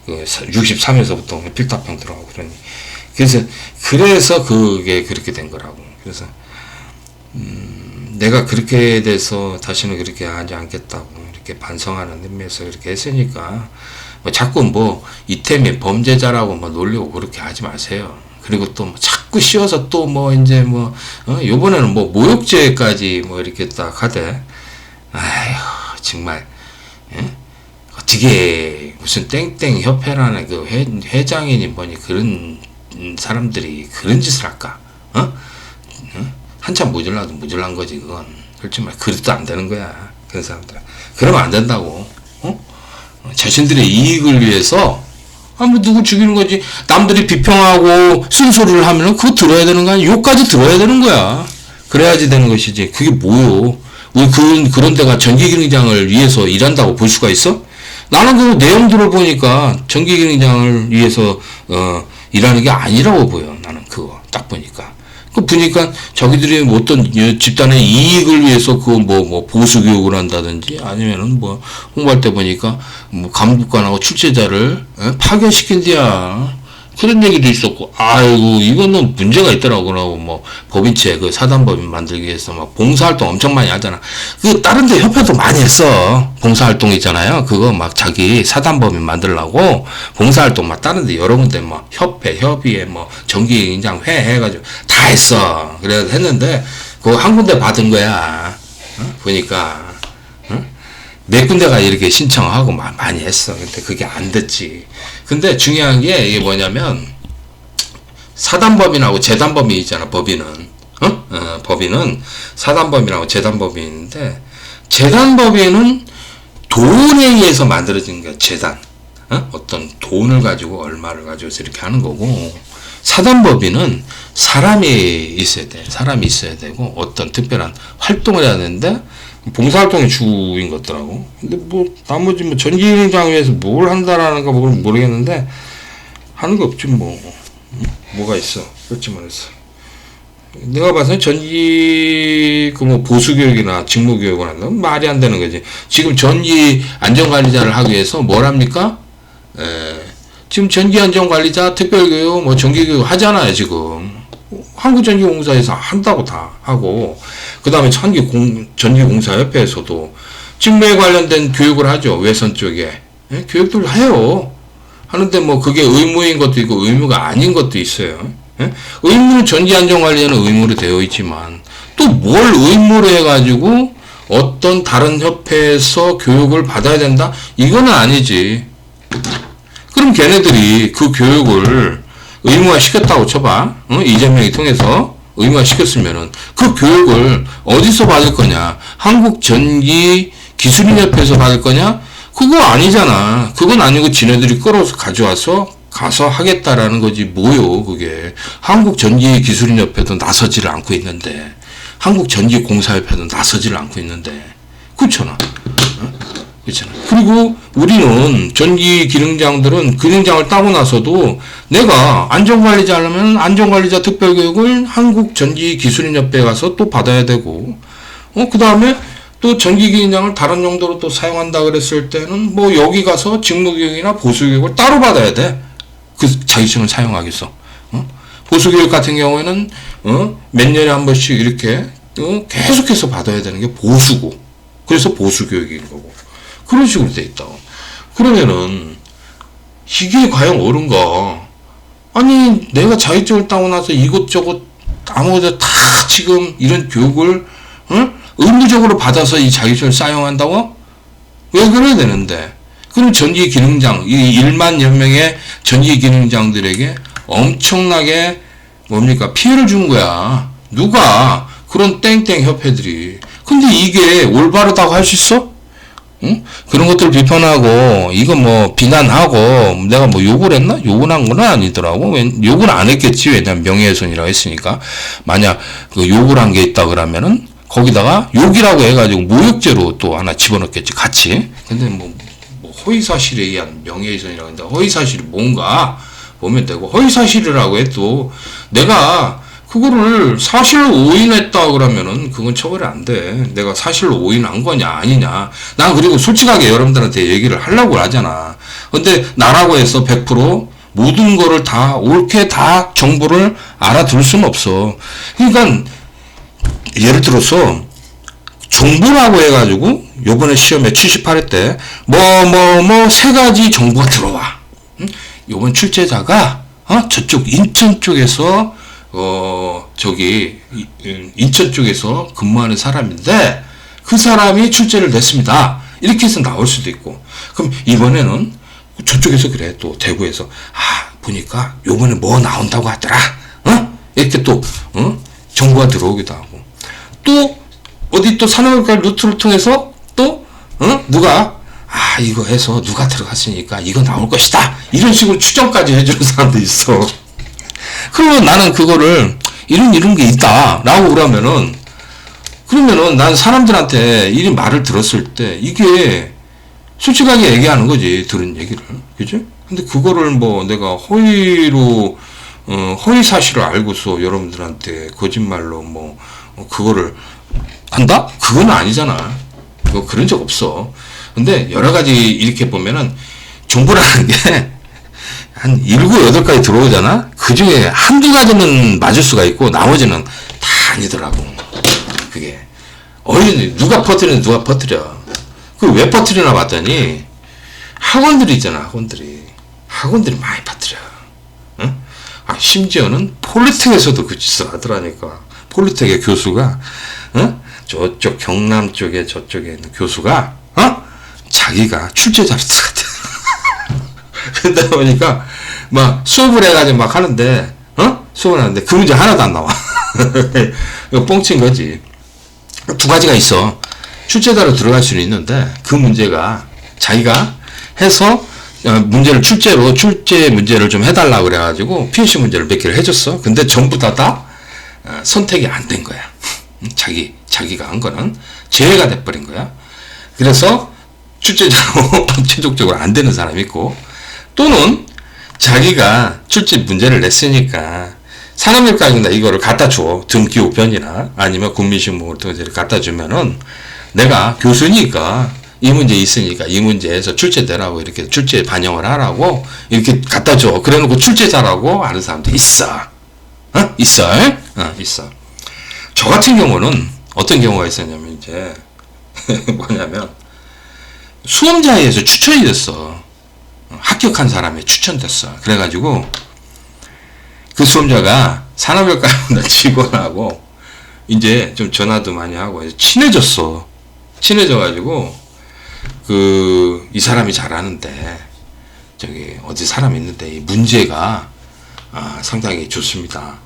그 63에서부터 필답형 들어가고 그러니 그래서 그게 그렇게 된 거라고. 그래서 내가 그렇게 돼서 다시는 그렇게 하지 않겠다고 이렇게 반성하는 의미에서 그렇게 했으니까 뭐 자꾸 뭐 이태민 범죄자라고 뭐 놀리고 그렇게 하지 마세요. 그리고 또 뭐 자꾸 씌워서 또 뭐 이제 뭐 요번에는 뭐 모욕죄까지 뭐 이렇게 딱 하대. 아휴 정말 어떻게 무슨 땡땡 협회라는 그 회장이니 뭐니 그런 사람들이 그런 짓을 할까? 한참 모질라도 모질란 거지 그건. 솔직히 말 그래도 안 되는 거야 그런 사람들. 그러면 안 된다고. 자신들의 이익을 위해서 뭐 누구 죽이는 거지. 남들이 비평하고 쓴소리를 하면은 그거 들어야 되는 거 아니야. 욕까지 들어야 되는 거야. 그래야지 되는 것이지. 그게 뭐요? 우리 그런 데가 전기기능장을 위해서 일한다고 볼 수가 있어? 나는 그 내용들을 보니까 전기기능장을 위해서 일하는 게 아니라고 보여. 나는 그거 딱 보니까. 그 보니까 자기들이 어떤 집단의 이익을 위해서 그 뭐 보수 교육을 한다든지 아니면은 뭐 홍보할 때 보니까 뭐 감독관하고 출제자를 파견시킨디야. 그런 얘기도 있었고, 아이고 이거는 문제가 있더라고. 그러고 뭐 법인체 그 사단법인 만들기 위해서 막 봉사활동 엄청 많이 하잖아. 그 다른 데 협회도 많이 했어. 봉사활동 있잖아요. 그거 막 자기 사단법인 만들려고 봉사활동 막 다른 데 여러 군데 뭐 협회 협의회 뭐 전기기능장 회 해가지고 다 했어. 그래서 했는데 그거 한 군데 받은 거야. 보니까 몇 군데가 이렇게 신청하고 많이 했어. 근데 그게 안 됐지. 근데 중요한 게 이게 뭐냐면 사단법인하고 재단법인 있잖아. 법인은 법인은 사단법인하고 재단법인인데, 재단법인은 돈에 의해서 만들어진 게 재단. 어떤 돈을 가지고 얼마를 가지고서 이렇게 하는 거고, 사단법인은 사람이 있어야 돼. 사람이 있어야 되고 어떤 특별한 활동을 해야 되는데 봉사활동이 주인 것 같더라고. 근데 뭐 나머지 뭐 전기기능장 위해서 뭘 한다라는 거 모르겠는데 하는 거 없지 뭐. 뭐가 있어. 그렇지 말했어. 내가 봐서는 전기 그 뭐 보수교육이나 직무교육을 한다면 말이 안 되는 거지. 지금 전기 안전관리자를 하기 위해서 뭘 합니까? 지금 전기안전관리자 특별교육 뭐 전기교육 하잖아요 지금. 한국전기공사에서 한다고 다 하고, 그 다음에 전기공사협회에서도 직무에 관련된 교육을 하죠. 외선 쪽에 교육들 해요. 하는데 뭐 그게 의무인 것도 있고 의무가 아닌 것도 있어요. 의무는 전기안전관리에는 의무로 되어 있지만 또 뭘 의무로 해가지고 어떤 다른 협회에서 교육을 받아야 된다? 이거는 아니지. 그럼 걔네들이 그 교육을 의무화 시켰다고 쳐봐. 이재명이 통해서 의무화 시켰으면은 그 교육을 어디서 받을 거냐? 한국전기기술인협회에서 받을 거냐? 그거 아니잖아. 그건 아니고 지네들이 끌어서 가져와서 가서 하겠다라는 거지. 뭐요 그게. 한국전기기술인협회도 나서지를 않고 있는데, 한국전기공사협회도 나서지를 않고 있는데, 그렇잖아. 그렇잖아. 그리고 우리는 전기기능장들은 기능장을 따고 나서도 내가 안전관리자 하려면 안전관리자 특별교육을 한국전기기술인협회에 가서 또 받아야 되고, 그 다음에 또 전기기능장을 다른 용도로 또 사용한다 그랬을 때는 뭐 여기 가서 직무교육이나 보수교육을 따로 받아야 돼. 그 자격증을 사용하겠어. 보수교육 같은 경우에는 몇 년에 한 번씩 이렇게 계속해서 받아야 되는 게 보수고, 그래서 보수교육인 거고. 그런 식으로 돼 있다고. 그러면은 이게 과연 옳은가? 아니 내가 자격증을 따고 나서 이것저것 아무것도 다 지금 이런 교육을 의무적으로 받아서 이 자격증을 사용한다고? 왜 그래야 되는데? 그럼 전기기능장, 이 1만 명의 전기기능장들에게 엄청나게 뭡니까? 피해를 준 거야. 누가? 그런 땡땡 협회들이. 근데 이게 올바르다고 할 수 있어? 응? 그런 것들 비판하고, 이거 뭐, 비난하고, 내가 뭐 욕을 했나? 욕을 한 건 아니더라고. 욕을 안 했겠지. 왜냐면 명예훼손이라고 했으니까. 만약 그 욕을 한 게 있다 그러면은, 거기다가 욕이라고 해가지고 모욕죄로 또 하나 집어넣겠지. 같이. 근데 뭐 허위사실에 의한 명예훼손이라고 하는데, 허위사실이 뭔가 보면 되고, 허위사실이라고 해도 내가 그거를 사실로 오인했다 그러면은 그건 처벌이 안 돼. 내가 사실로 오인한 거냐 아니냐. 난 그리고 솔직하게 여러분들한테 얘기를 하려고 하잖아. 근데 나라고 해서 100% 모든 거를 다 옳게 다 정보를 알아둘 수는 없어. 그러니까 예를 들어서 정보라고 해가지고 요번에 시험에 78회 때 세 가지 정보가 들어와. 요번 출제자가 저쪽 인천 쪽에서 인천 쪽에서 근무하는 사람인데, 그 사람이 출제를 냈습니다. 이렇게 해서 나올 수도 있고, 그럼 이번에는 저쪽에서 그래, 또 대구에서, 보니까 요번에 뭐 나온다고 하더라. 이렇게 또, 정보가 들어오기도 하고, 또, 어디 또 산업을과 루트를 통해서 또, 누가, 이거 해서 누가 들어갔으니까 이거 나올 것이다. 이런 식으로 추정까지 해주는 사람도 있어. 그러면 나는 그거를 이런 게 있다라고 그러면은 난 사람들한테 이 말을 들었을 때 이게 솔직하게 얘기하는 거지, 들은 얘기를. 그지? 근데 그거를 뭐 내가 허위로 허위 사실을 알고서 여러분들한테 거짓말로 뭐 그거를 한다? 그건 아니잖아. 그런 적 없어. 근데 여러 가지 이렇게 보면은 정보라는 게 한 7, 8가지 들어오잖아? 그 중에 한두 가지는 맞을 수가 있고, 나머지는 다 아니더라고. 그게. 누가 퍼뜨리는 누가 퍼뜨려. 그 왜 퍼뜨리나 봤더니, 학원들이 있잖아, 학원들이 많이 퍼뜨려. 응? 심지어는 폴리텍에서도 그 짓을 하더라니까. 폴리텍의 교수가, 저쪽 경남 쪽에 저쪽에 있는 교수가, 자기가 출제자로 들어갔대. 그러다 보니까 막 수업을 해가지고 막 하는데 수업을 하는데 그 문제 하나도 안 나와. 이거 뻥친 거지. 두 가지가 있어. 출제자로 들어갈 수는 있는데 그 문제가 자기가 해서 문제를 출제 문제를 좀 해달라고 그래가지고 POC 문제를 몇 개를 해줬어. 근데 전부 다 선택이 안 된 거야. 자기가 한 거는 제외가 돼버린 거야. 그래서 출제자로 최종적으로 안 되는 사람이 있고, 또는 자기가 출제 문제를 냈으니까 산업일과학이나 이거를 갖다 줘. 등기우편이나 아니면 국민신문을 통해서 갖다 주면은 내가 교수니까 이 문제 있으니까 이 문제에서 출제되라고 이렇게 출제 반영을 하라고 이렇게 갖다 줘. 그래 놓고 출제자라고 하는 사람도 있어. 있어. 저 같은 경우는 어떤 경우가 있었냐면 이제 뭐냐면 수험자에서 추천이 됐어. 합격한 사람이 추천됐어. 그래가지고 그 수험자가 산업일과 직원하고 이제 좀 전화도 많이 하고 친해졌어. 친해져가지고 이 사람이 잘하는데 저기 어디 사람 있는데 이 문제가 상당히 좋습니다.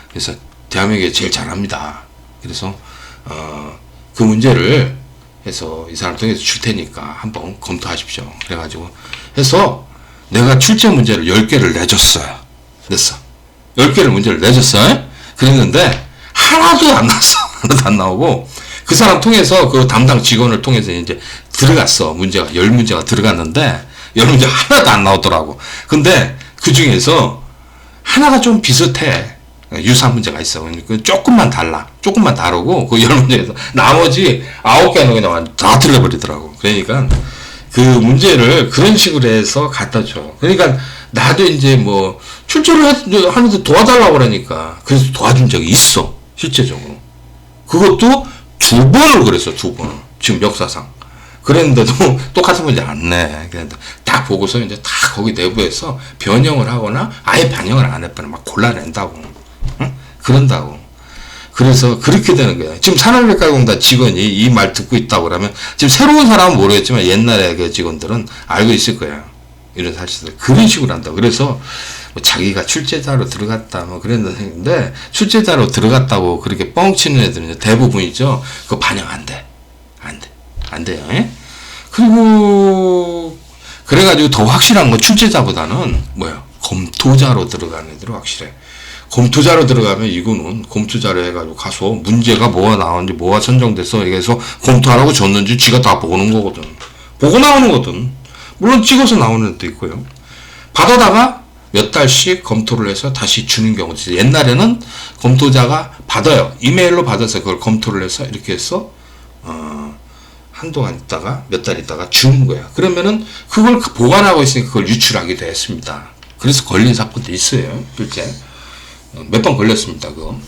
그래서 대한민국에 제일 잘합니다. 그래서 그 문제를 해서 이 사람 통해서 줄 테니까 한번 검토하십시오. 그래가지고 해서 내가 출제 문제를 10개를 내줬어요. 10개를 문제를 내줬어요. 그랬는데 하나도 안 나왔어. 하나도 안 나오고 그 사람 통해서 그 담당 직원을 통해서 이제 들어갔어. 문제가 10문제가 들어갔는데 10문제 하나도 안 나오더라고. 근데 그 중에서 하나가 좀 비슷해. 유사한 문제가 있어. 조금만 달라. 조금만 다르고, 그 10문제에서 나머지 9개는 그냥 다 틀려버리더라고. 그러니까, 그 문제를 그런 식으로 해서 갖다 줘. 그러니까, 나도 이제 뭐, 출제를 하는데 도와달라고 그러니까, 그래서 도와준 적이 있어. 실제적으로. 그것도 2번을 그랬어, 2번을. 지금 역사상. 그랬는데도 똑같은 문제 안 내. 그런데 딱 보고서 이제 다 거기 내부에서 변형을 하거나 아예 반영을 안 해버려. 막 골라낸다고. 그런다고. 그래서 그렇게 되는 거야. 지금 산업일과공단 직원이 이 말 듣고 있다고 그러면 지금 새로운 사람은 모르겠지만 옛날에 그 직원들은 알고 있을 거야. 이런 사실들. 그런 식으로 한다. 그래서 뭐 자기가 출제자로 들어갔다 뭐 그랬는데 출제자로 들어갔다고 그렇게 뻥치는 애들은 대부분이죠. 그거 반영 안 돼. 안 돼요. 예? 그리고 그래가지고 더 확실한 건 출제자보다는 뭐야, 검토자로 들어가는 애들이 확실해. 검토자로 들어가면 이거는 검토자로 해가지고 가서 문제가 뭐가 나왔는지 뭐가 선정돼서 여기서 검토하라고 줬는지 지가 다 보는 거거든. 보고 나오는 거거든. 물론 찍어서 나오는 애도 있고요. 받아다가 몇 달씩 검토를 해서 다시 주는 경우도 있어요. 옛날에는 검토자가 받아요. 이메일로 받아서 그걸 검토를 해서 이렇게 해서 한동안 있다가 몇 달 있다가 주는 거야. 그러면은 그걸 보관하고 있으니까 그걸 유출하기도 했습니다. 그래서 걸린 사건도 있어요. 실제 몇 번 걸렸습니다. 그거.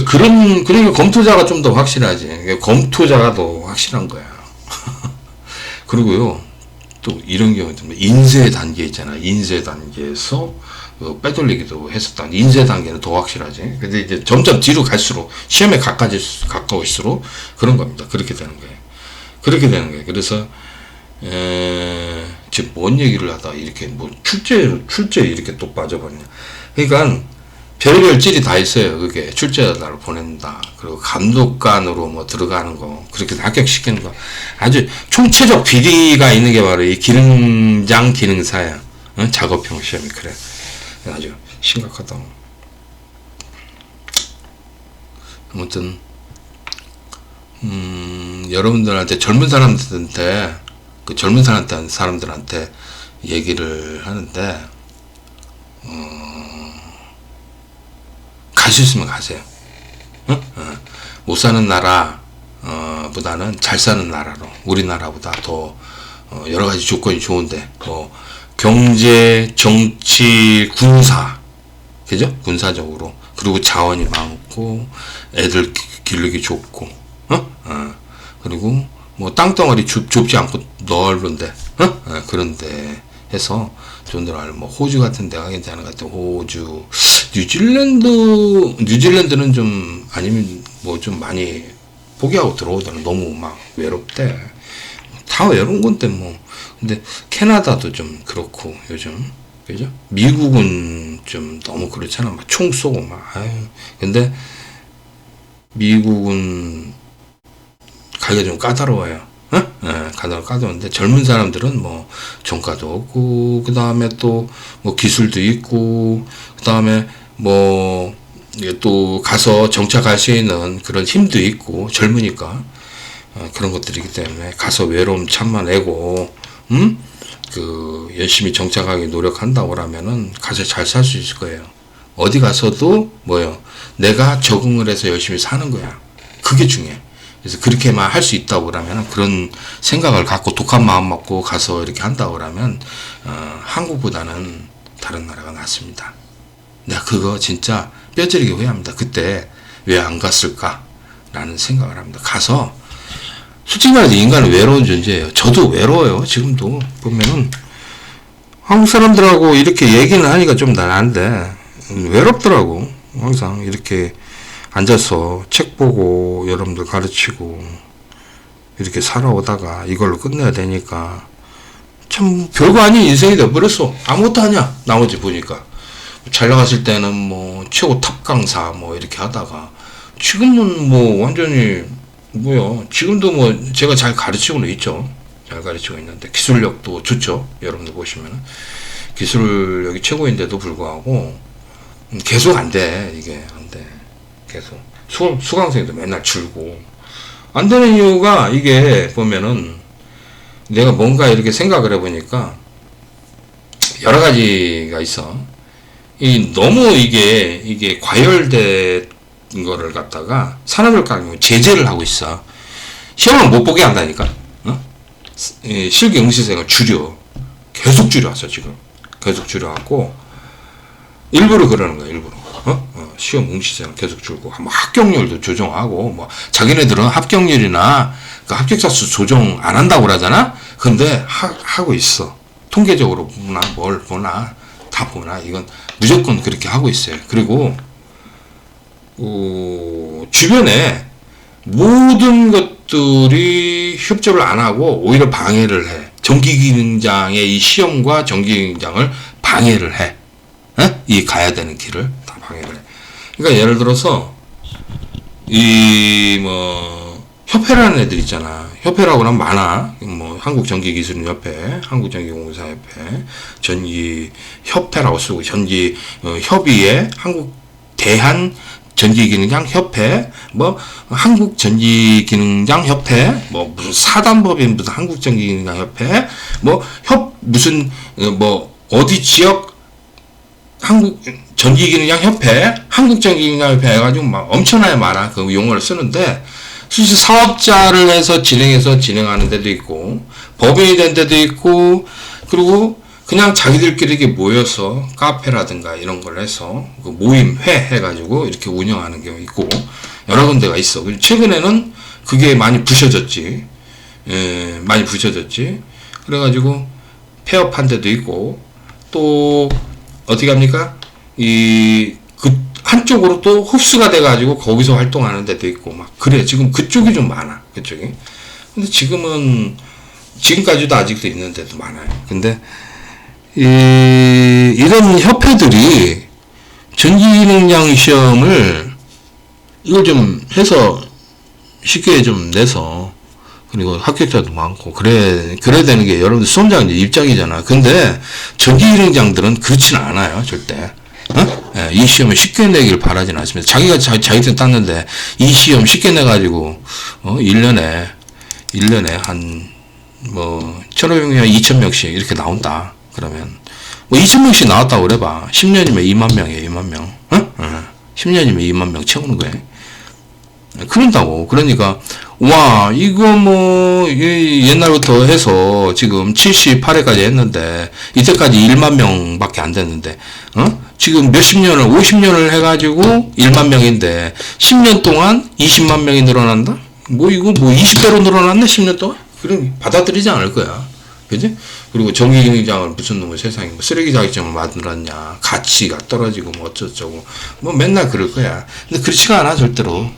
그러니까 검토자가 좀 더 확실하지. 검토자가 더 확실한 거야. 그리고요, 또 이런 경우도 인쇄 단계 있잖아. 인쇄 단계에서 빼돌리기도 했었다. 인쇄 단계는 더 확실하지. 근데 이제 점점 뒤로 갈수록 시험에 가까울수록 그런 겁니다. 그렇게 되는 거예요. 그렇게 되는 거예요. 그래서 지금 뭔 얘기를 하다 이렇게 뭐 출제 이렇게 또 빠져버리냐. 그러니까 별의별 찔이 다 있어요. 그게 출제자를 보낸다. 그리고 감독관으로 뭐 들어가는 거, 그렇게 합격시키는 거. 아주 총체적 비리가 있는 게 바로 이 기능장 기능사야. 작업형 시험이 그래. 아주 심각하다. 아무튼 여러분들한테 젊은 사람들한테 얘기를 하는데 갈 수 있으면 가세요. 못 사는 나라 보다는 잘 사는 나라로, 우리나라보다 더 여러 가지 조건이 좋은데, 경제, 정치, 군사, 그죠? 군사적으로. 그리고 자원이 많고, 애들 기르기 좋고, 그리고 뭐 땅덩어리 좁지 않고 넓은데, 그런데 해서 좋은데, 뭐 호주 같은 데가 괜찮은 것 같아요. 호주, 뉴질랜드는 좀, 아니면 뭐 좀 많이 포기하고 들어오더라. 너무 막 외롭대. 다 외로운 건데 뭐. 근데 캐나다도 좀 그렇고 요즘, 그죠? 미국은 좀 너무 그렇잖아. 막 총 쏘고 막. 아유. 근데 미국은 가기가 좀 까다로워요. 까다로운데 젊은 사람들은 뭐 종가도 없고, 그 다음에 또 뭐 기술도 있고, 그 다음에 뭐 또 가서 정착할 수 있는 그런 힘도 있고, 젊으니까 그런 것들이기 때문에 가서 외로움 참아내고 열심히 정착하기 노력한다고 하면은 가서 잘 살 수 있을 거예요. 어디 가서도 뭐요, 내가 적응을 해서 열심히 사는 거야. 그게 중요해. 그래서 그렇게만 할 수 있다고 그러면, 그런 생각을 갖고 독한 마음 먹고 가서 이렇게 한다고 그러면 한국보다는 다른 나라가 낫습니다. 내가 그거 진짜 뼈저리게 후회합니다. 그때 왜 안 갔을까 라는 생각을 합니다. 가서 솔직히 말해서 인간은 외로운 존재예요. 저도 외로워요. 지금도 보면은 한국 사람들하고 이렇게 얘기는 하니까 좀 나은데 외롭더라고. 항상 이렇게 앉아서 책 보고 여러분들 가르치고 이렇게 살아오다가 이걸로 끝내야 되니까 참 별거 아닌 인생이 돼버렸어. 아무것도 아니야. 나머지 보니까 잘 나갔을 때는 뭐 최고 탑 강사 뭐 이렇게 하다가 지금은 뭐 완전히 뭐요, 지금도 뭐 제가 잘 가르치고는 있죠. 잘 가르치고 있는데 기술력도 좋죠. 여러분들 보시면 기술력이 최고인데도 불구하고 계속 안 돼. 이게 안 돼. 계속 수강생도 맨날 줄고 안 되는 이유가, 이게 보면은 내가 뭔가 이렇게 생각을 해보니까 여러 가지가 있어. 너무 이게 과열된 거를 갖다가 산업을까지 제재를 하고 있어. 시험을 못 보게 한다니까. 실기 응시생을 계속 줄여왔어. 지금 계속 줄여왔고 일부러 그러는 거야. 일부러 시험 응시생을 계속 줄고, 뭐 합격률도 조정하고, 뭐 자기네들은 합격률이나 그 합격자 수 조정 안 한다고 그러잖아. 근데 하고 있어. 통계적으로 보나 뭘 보나 다 보나 이건 무조건 그렇게 하고 있어요. 그리고 주변에 모든 것들이 협조를 안 하고 오히려 방해를 해. 정기기능장의 이 시험과 정기기능장을 방해를 해. 이 가야 되는 길을 다 방해를 해. 그러니까 예를 들어서 협회라는 애들 있잖아. 협회라고 하면 많아. 뭐 한국전기기술협회, 한국전기공사협회, 전기협회라고 쓰고 전기 협의회, 한국 대한 전기기능장 협회, 뭐 한국 전기기능장 협회, 뭐 무슨 사단법인 무슨 한국 전기기능장 협회, 뭐 무슨 뭐 어디 지역 한국 전기기능장 협회, 한국 전기기능장 협회 해가지고 막 엄청나게 많아. 그 용어를 쓰는데 실제 사업자를 해서 진행하는 데도 있고 법인이 된 데도 있고 그리고 그냥 자기들끼리 이렇게 모여서 카페라든가 이런 걸 해서 그 모임회 해가지고 이렇게 운영하는 경우 있고 여러 군데가 있어. 최근에는 그게 많이 부셔졌지. 예, 많이 부셔졌지. 그래가지고 폐업한 데도 있고 또 어떻게 합니까? 그 한쪽으로 또 흡수가 돼가지고 거기서 활동하는 데도 있고 막 그래. 지금 그쪽이 좀 많아. 그쪽이. 근데 지금까지도 아직도 있는 데도 많아요. 근데 이런 협회들이 전기기능장 시험을 이걸 좀 해서 쉽게 좀 내서 그리고 합격자도 많고 그래야 되는 게 여러분들 수험장 입장이잖아. 근데 전기기능장들은 그렇지는 않아요. 절대. 예, 이 시험을 쉽게 내길 바라진 않습니다. 자기가 자기들 땄는데 이 시험 쉽게 내가지고 1년에 한 뭐 1,500명, 2,000명씩 이렇게 나온다. 그러면 뭐 2,000명씩 나왔다고 그래봐. 10년이면 2만 명이에요. 2만 명. 10년이면 2만 명 채우는 거예요. 그런다고. 그러니까 와 이거 뭐 옛날부터 해서 지금 78회까지 했는데 이때까지 1만 명밖에 안 됐는데 지금 몇십 년을 50년을 해가지고 1만 명인데 10년 동안 20만 명이 늘어난다? 뭐 이거 뭐 20배로 늘어났네 10년 동안? 그럼 받아들이지 않을 거야. 그지? 그리고 전기기능장을 무슨 놈의 세상에 뭐 쓰레기 자격증을 만들었냐 가치가 떨어지고 뭐 어쩌고 뭐 맨날 그럴 거야. 근데 그렇지가 않아 절대로.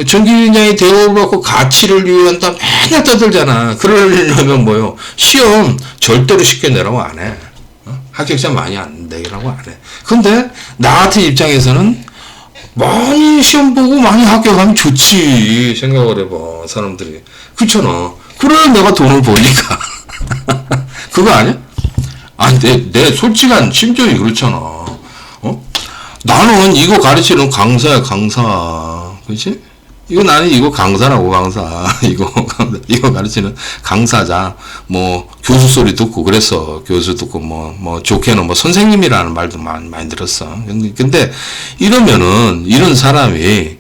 전기기능장이 대우받고 가치를 위한다 맨날 떠들잖아. 그러려면 뭐요? 시험 절대로 쉽게 내라고 안 해. 합격자 많이 안 내라고 안 해. 근데 나 같은 입장에서는 많이 시험 보고 많이 합격하면 좋지 생각을 해봐 사람들이. 그렇잖아. 그래 내가 돈을 버니까 그거 아니야? 아니 내 솔직한 심정이 그렇잖아. 나는 이거 가르치는 강사야 강사. 그렇지? 나는 이거 강사라고 강사. 이거 가르치는 강사자. 뭐 교수 소리 듣고 그랬어. 교수 듣고 뭐 좋게는 뭐 선생님이라는 말도 많이 들었어. 근데 이러면은 이런 사람이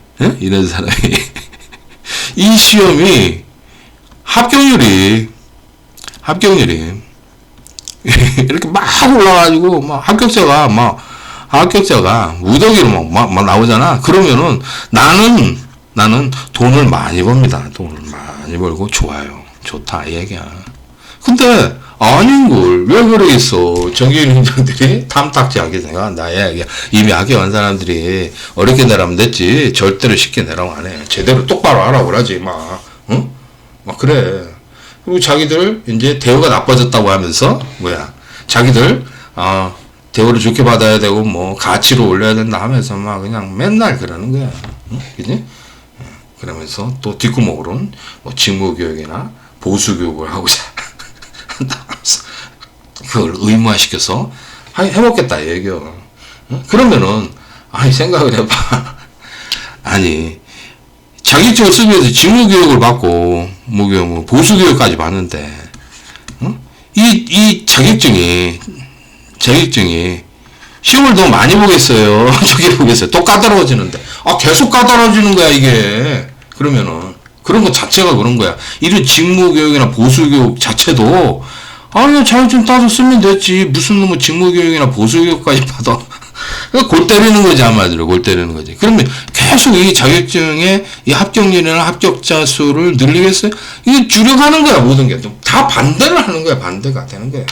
이 시험이 합격률이 이렇게 막 올라가지고 막 합격자가 우더기로 막 나오잖아. 그러면은 나는 돈을 많이 법니다. 돈을 많이 벌고 좋아요. 좋다 이 얘기야. 근데 아닌걸 왜 그러겠어. 전기기능장들이 탐탁지하게 생각한다 이 얘기야. 이미 합격한 사람들이 어렵게 내라면 됐지 절대로 쉽게 내라고 안 해. 제대로 똑바로 하라고 그러지 막 그래. 그리고 자기들 이제 대우가 나빠졌다고 하면서 자기들 대우를 좋게 받아야 되고 뭐 가치를 올려야 된다 하면서 막 그냥 맨날 그러는 거야. 그지? 그러면서 또 뒷구멍으로는 뭐 직무교육이나 보수교육을 하고자 한다면서 그걸 의무화시켜서 해먹겠다 이 얘기요. 그러면은 생각을 해봐. 아니 자격증을 쓰기 위해서 직무교육을 받고 뭐 보수교육까지 받는데 이 자격증이 시험을 더 많이 보겠어요. 저기 보겠어요. 또 까다로워지는데. 계속 까다로워지는 거야, 이게. 그러면은. 그런 것 자체가 그런 거야. 이런 직무교육이나 보수교육 자체도, 자격증 따서 쓰면 됐지. 무슨 놈의 직무교육이나 보수교육까지 받아. 골 때리는 거지, 한마디로. 골 때리는 거지. 그러면 계속 이 자격증의 이 합격률이나 합격자 수를 늘리겠어요? 이게 줄여가는 거야, 모든 게. 다 반대를 하는 거야, 반대가 되는 거야.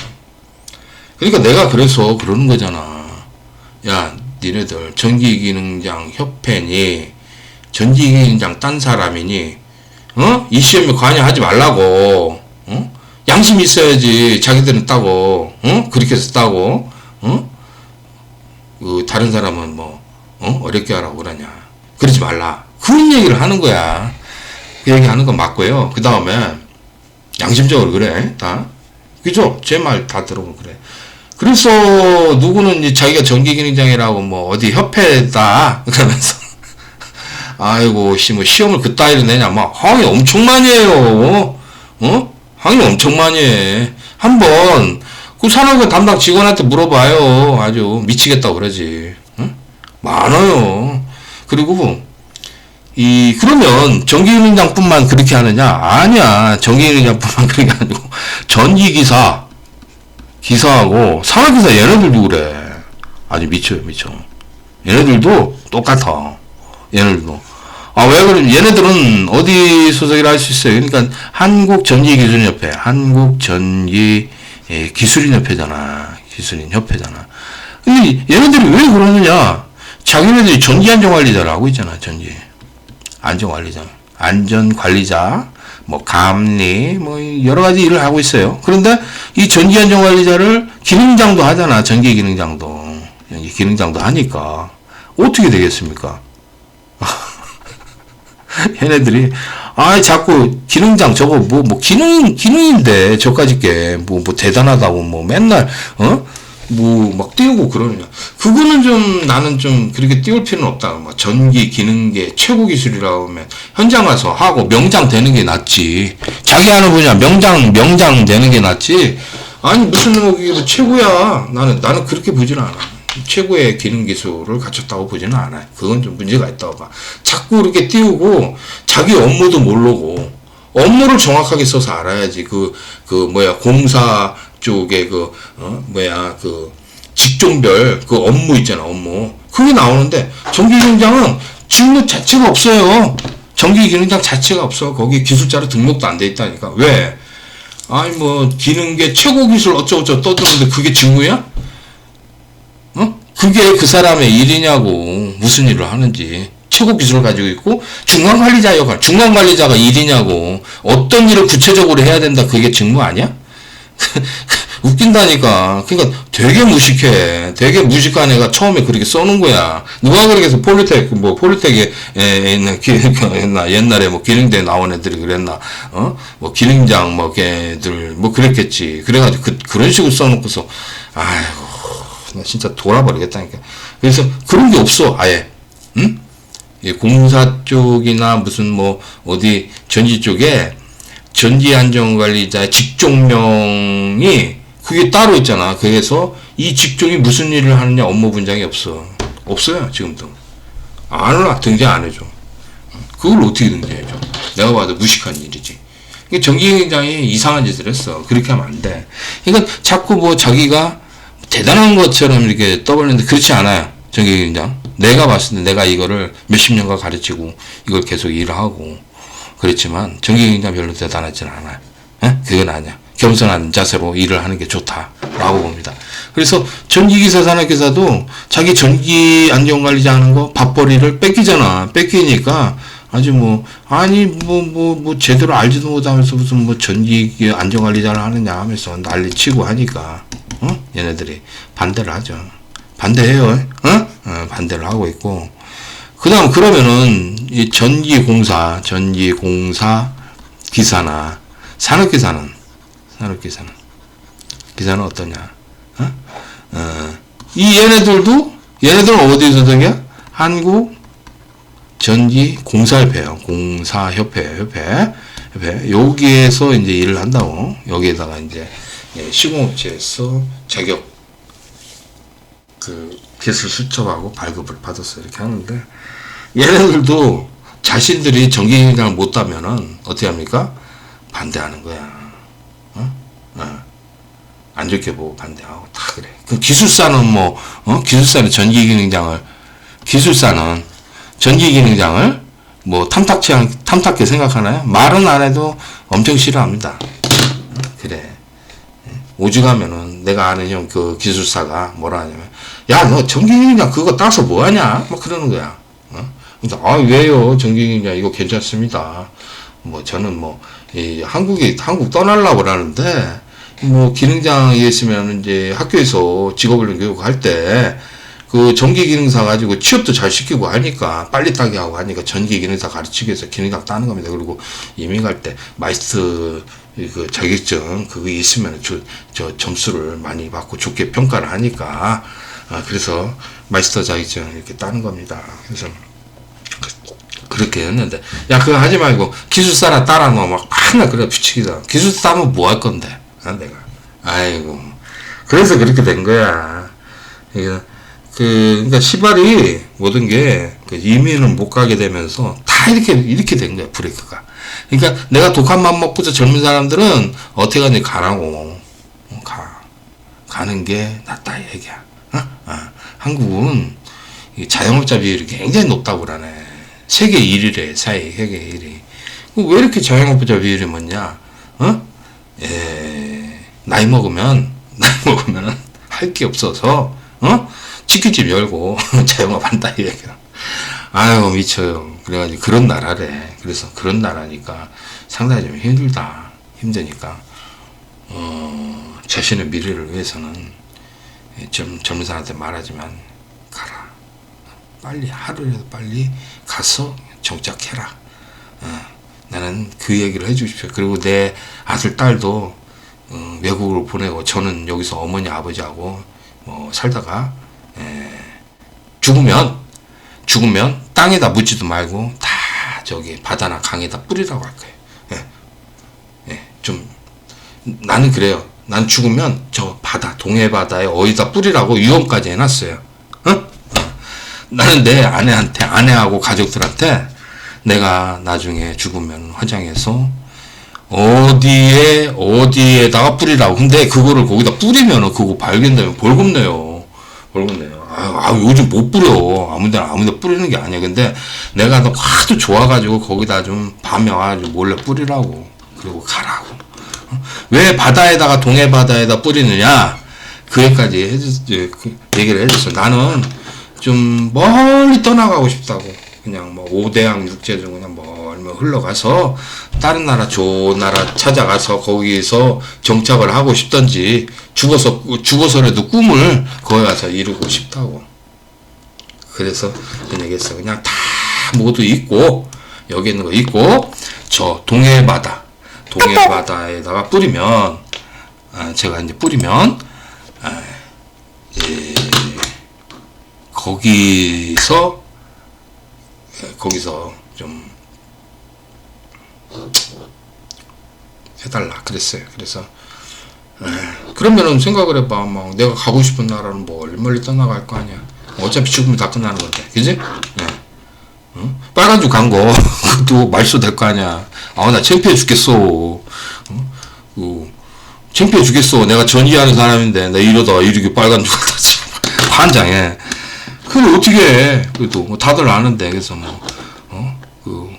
그러니까 내가 그래서 그러는 거잖아. 야, 니네들 전기기능장 협회니 전기기능장 딴 사람이니 이 시험에 관여하지 말라고. 양심 있어야지. 자기들은 따고 그렇게 해서 따고 다른 사람은 뭐 어렵게 하라고 그러냐. 그러지 말라. 그런 얘기를 하는 거야. 그 얘기하는 건 맞고요. 그 다음에 양심적으로 그래 다 그죠? 제 말 다 들어보면 그래. 그래서 누구는 이제 자기가 전기기능장애라고 뭐 어디 협회다 그러면서 아이고 뭐 시험을 그따위로 내냐 막 항의 엄청 많이 해요. 항의 엄청 많이 해. 한번 그 산업의 담당 직원한테 물어봐요. 아주 미치겠다고 그러지. 응? 많아요. 그리고 그러면 전기기능장뿐만 그렇게 하느냐? 아니야. 전기기능장뿐만 그렇게 아니고 기사하고 산업기사 얘네들도 그래. 아주 미쳐요, 미쳐. 얘네들도 똑같아. 얘네들도. 아, 왜 그러면 얘네들은 어디 소속이라 할 수 있어요? 그러니까 한국전기기술인협회, 한국전기기술인협회잖아. 기술인협회잖아. 근데 얘네들이 왜 그러느냐? 자기네들이 전기안전관리자라고 있잖아, 안전관리자, 뭐, 감리, 뭐, 여러 가지 일을 하고 있어요. 그런데 이 전기안전관리자를 기능장도 하잖아, 전기기능장도. 기능장도 하니까. 어떻게 되겠습니까? 얘네들이, 자꾸 기능장 저거 기능인데, 저까지 게, 대단하다고, 맨날, 막 띄우고 그러느냐. 그거는 나는 그렇게 띄울 필요는 없다. 전기 기능계 최고 기술이라고 하면 현장 가서 하고 명장 되는 게 낫지. 자기 하는 분야 명장 되는 게 낫지. 아니, 무슨 이게 최고야. 나는 그렇게 보지는 않아. 최고의 기능 기술을 갖췄다고 보지는 않아요. 그건 좀 문제가 있다고 봐. 자꾸 이렇게 띄우고 자기 업무도 모르고 업무를 정확하게 써서 알아야지. 공사 쪽에 직종별 업무 있잖아, 업무. 그게 나오는데, 전기기능장은 직무 자체가 없어요. 전기기능장 자체가 없어. 거기 기술자로 등록도 안 돼 있다니까. 왜? 기능계 최고 기술 어쩌고저쩌고 떠드는데 그게 직무야? 그게 그 사람의 일이냐고. 무슨 일을 하는지. 최고 기술을 가지고 있고, 중간관리자가 일이냐고. 어떤 일을 구체적으로 해야 된다. 그게 직무 아니야? 웃긴다니까. 그러니까 되게 무식해. 되게 무식한 애가 처음에 그렇게 써놓은 거야. 누가 그렇게 해서 폴리텍에 있는 옛날에 기능대 나온 애들이 그랬나? 기능장 걔들 그랬겠지. 그래가지고 그런 식으로 써놓고서 아이고 나 진짜 돌아버리겠다니까. 그래서 그런 게 없어 아예. 응? 공사 쪽이나 무슨 어디 전지 쪽에 전기안전관리자 직종명이 그게 따로 있잖아. 그래서 이 직종이 무슨 일을 하느냐 업무 분장이 없어요. 지금도 안 올라 등재 안 해줘. 그걸 어떻게 등재해줘? 내가 봐도 무식한 일이지. 전기기능장이 이상한 짓을 했어. 그렇게 하면 안 돼. 그러니까 자꾸 자기가 대단한 것처럼 이렇게 떠벌리는데 그렇지 않아요. 전기기능장. 내가 봤을 때 내가 이거를 몇십 년간 가르치고 이걸 계속 일을 하고 그렇지만 전기기능장 별로 대단하지는 않아요. 그건 아니야. 겸손한 자세로 일을 하는 게 좋다라고 봅니다. 그래서 전기기사, 산업기사도 자기 전기안전관리자 하는 거 밥벌이를 뺏기잖아. 뺏기니까 아주 제대로 알지도 못하면서 무슨 전기안전관리자를 하느냐 하면서 난리치고 하니까 얘네들이 반대를 하죠. 반대해요. 반대를 하고 있고. 그러면은 이 전기공사 기사나 산업기사는 어떠냐? 얘네들은 어디 소속이야? 한국 전기공사협회요. 공사협회. 여기에서 이제 일을 한다고. 여기에다가 이제 시공업체에서 자격 기술 수첩하고 발급을 받았어. 이렇게 하는데 얘네들도 자신들이 전기기능장을 못 따면은 어떻게 합니까? 반대하는 거야. 안 좋게 보고 반대하고 다 그래. 그 기술사는 기술사는 전기기능장을 탐탁게 생각하나요? 말은 안 해도 엄청 싫어합니다. 그래. 오죽하면은 내가 아는 형 기술사가 뭐라 하냐면 야, 너 전기기능장 그거 따서 뭐 하냐? 그러는 거야. 그래서 왜요? 전기기능장 이거 괜찮습니다. 저는 한국 떠나려고 그러는데 기능장에 있으면 이제 학교에서 직업훈련 교육할 때 그 전기기능사 가지고 취업도 잘 시키고 하니까 빨리 따게 하고 하니까 전기기능사 가르치기 위해서 기능사 따는 겁니다. 그리고 이민 갈 때 마이스터 그 자격증 그거 있으면 저 점수를 많이 받고 좋게 평가를 하니까 그래서 마이스터 자격증 이렇게 따는 겁니다. 그래서 그렇게 했는데 야 그거 하지 말고 기술사나 따라 너 막 하나 그래 부치기다. 기술사 따면 뭐 할 건데 내가 아이고 그래서 그렇게 된 거야. 그러니까 시발이 모든 게 그 이민을 못 가게 되면서 다 이렇게 된 거야 브레이크가. 그러니까 내가 독한 맘 먹고서 젊은 사람들은 어떻게 하니 가라고 가는 게 낫다 이 얘기야. 한국은 자영업자 비율이 굉장히 높다고 그러네. 세계 1위래 세계 1위. 왜 이렇게 자영업자 비율이 많냐? 나이 먹으면 할 게 없어서 치킨집 열고 자영업 한다 이 얘기야. 아유 미쳐요. 그래가지고 그런 나라래. 그래서 그런 나라니까 상당히 좀 힘드니까 자신의 미래를 위해서는 젊은 사람한테 말하지만 가라. 빨리 하루라도 빨리 가서 정착해라. 나는 그 얘기를 해주고 싶어요. 그리고 내 아들 딸도 외국으로 보내고 저는 여기서 어머니 아버지하고 살다가 죽으면 땅에다 묻지도 말고 다 저기 바다나 강에다 뿌리라고 할 거예요. 좀 나는 그래요. 난 죽으면 저 바다 동해 바다에 어디다 뿌리라고 유언까지 해놨어요. 나는 내 아내하고 가족들한테 내가 나중에 죽으면 화장해서 어디에다가 뿌리라고. 근데 그거를 거기다 뿌리면은 그거 발견되면 벌금 내요. 요즘 못 뿌려. 아무데나 뿌리는 게 아니야. 근데 내가 너 하도 좋아가지고 거기다 좀 밤에 와가지고 몰래 뿌리라고. 그리고 가라고. 왜 바다에다가 동해 바다에다 뿌리느냐? 그 얘기를 해줬어. 나는 좀 멀리 떠나가고 싶다고. 그냥 뭐 5대양 육지에서 그냥 멀리 흘러가서 다른 나라 좋은 나라 찾아가서 거기서 정착을 하고 싶던지 죽어서라도 꿈을 거기 가서 이루고 싶다고. 그래서 그 얘기했어. 그냥 다 모두 있고 여기 있는 거 있고 저 동해 바다에다가 뿌리면 제가 이제 뿌리면 거기서 좀 해달라 그랬어요. 그래서 그러면은 생각을 해봐. 막 내가 가고 싶은 나라는 멀리 떠나갈 거 아니야. 어차피 죽으면 다 끝나는 건데, 그지? 빨간죽 간 거 그것도 말소 될 거 아니야. 나 창피해 죽겠어. 창피해 죽겠어. 내가 전이하는 사람인데 내 이러다가 이렇게 빨간죽을 다지 환장해. 그걸 어떻게 해? 그래도 다들 아는데. 그래서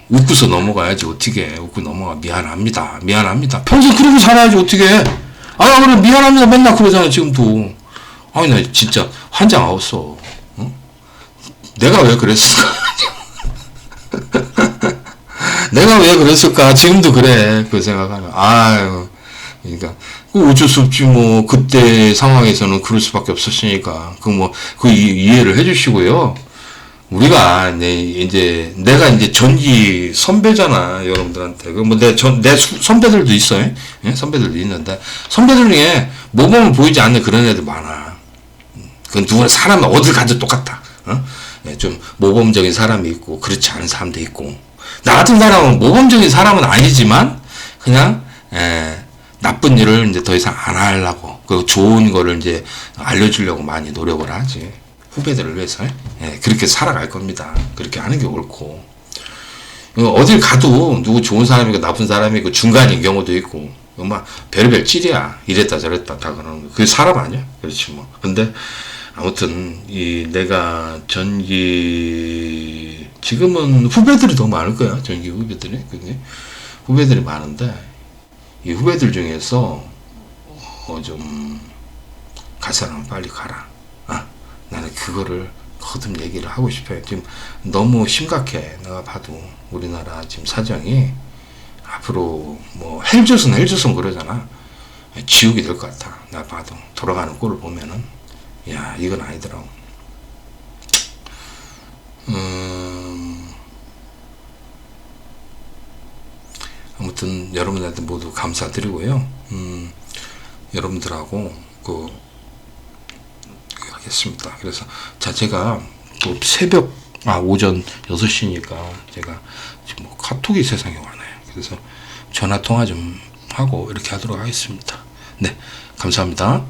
웃고서 넘어가야지. 어떻게 해? 웃고 넘어가. 미안합니다. 평생 그러고 살아야지. 어떻게 해? 그래 미안합니다. 맨날 그러잖아 지금도. 나 진짜 환장하겠어. 내가 왜 그랬을까? 내가 왜 그랬을까? 지금도 그래. 그 생각하면. 그러니까 어쩔 수 없지 뭐. 그때 상황에서는 그럴 수밖에 없었으니까. 그 이해를 해주시고요. 우리가 내가 이제 전기 선배잖아 여러분들한테. 내 선배들도 있어요. 선배들도 있는데 선배들 중에 모범을 보이지 않는 그런 애들 많아. 그건 누구나 사람은 어딜 가도 똑같아. 좀 모범적인 사람이 있고 그렇지 않은 사람도 있고. 나 같은 사람은 모범적인 사람은 아니지만 그냥 나쁜 일을 이제 더 이상 안 하려고 그 좋은 거를 이제 알려주려고 많이 노력을 하지. 후배들을 위해서 그렇게 살아갈 겁니다. 그렇게 하는 게 옳고. 어딜 가도 누구 좋은 사람이고 나쁜 사람이고 중간인 경우도 있고 막 별의별 찔이야. 이랬다 저랬다 다 그러는 거. 그게 사람 아니야? 그렇지 뭐. 근데 아무튼 내가 전기 지금은 후배들이 더 많을 거야. 전기 후배들이. 후배들이 많은데 이 후배들 중에서 좀 갈 사람은 빨리 가라. 나는 그거를 거듭 얘기를 하고 싶어요. 지금 너무 심각해. 내가 봐도 우리나라 지금 사정이 앞으로 뭐 헬조선 그러잖아. 지옥이 될 것 같아. 나 봐도 돌아가는 꼴을 보면은 야 이건 아니더라고. 아무튼 여러분들한테 모두 감사드리고요. 여러분들하고 하겠습니다. 그래서 자, 제가 또 오전 6시니까 제가 지금 카톡이 세상에 와네요. 그래서 전화 통화 좀 하고 이렇게 하도록 하겠습니다. 네, 감사합니다.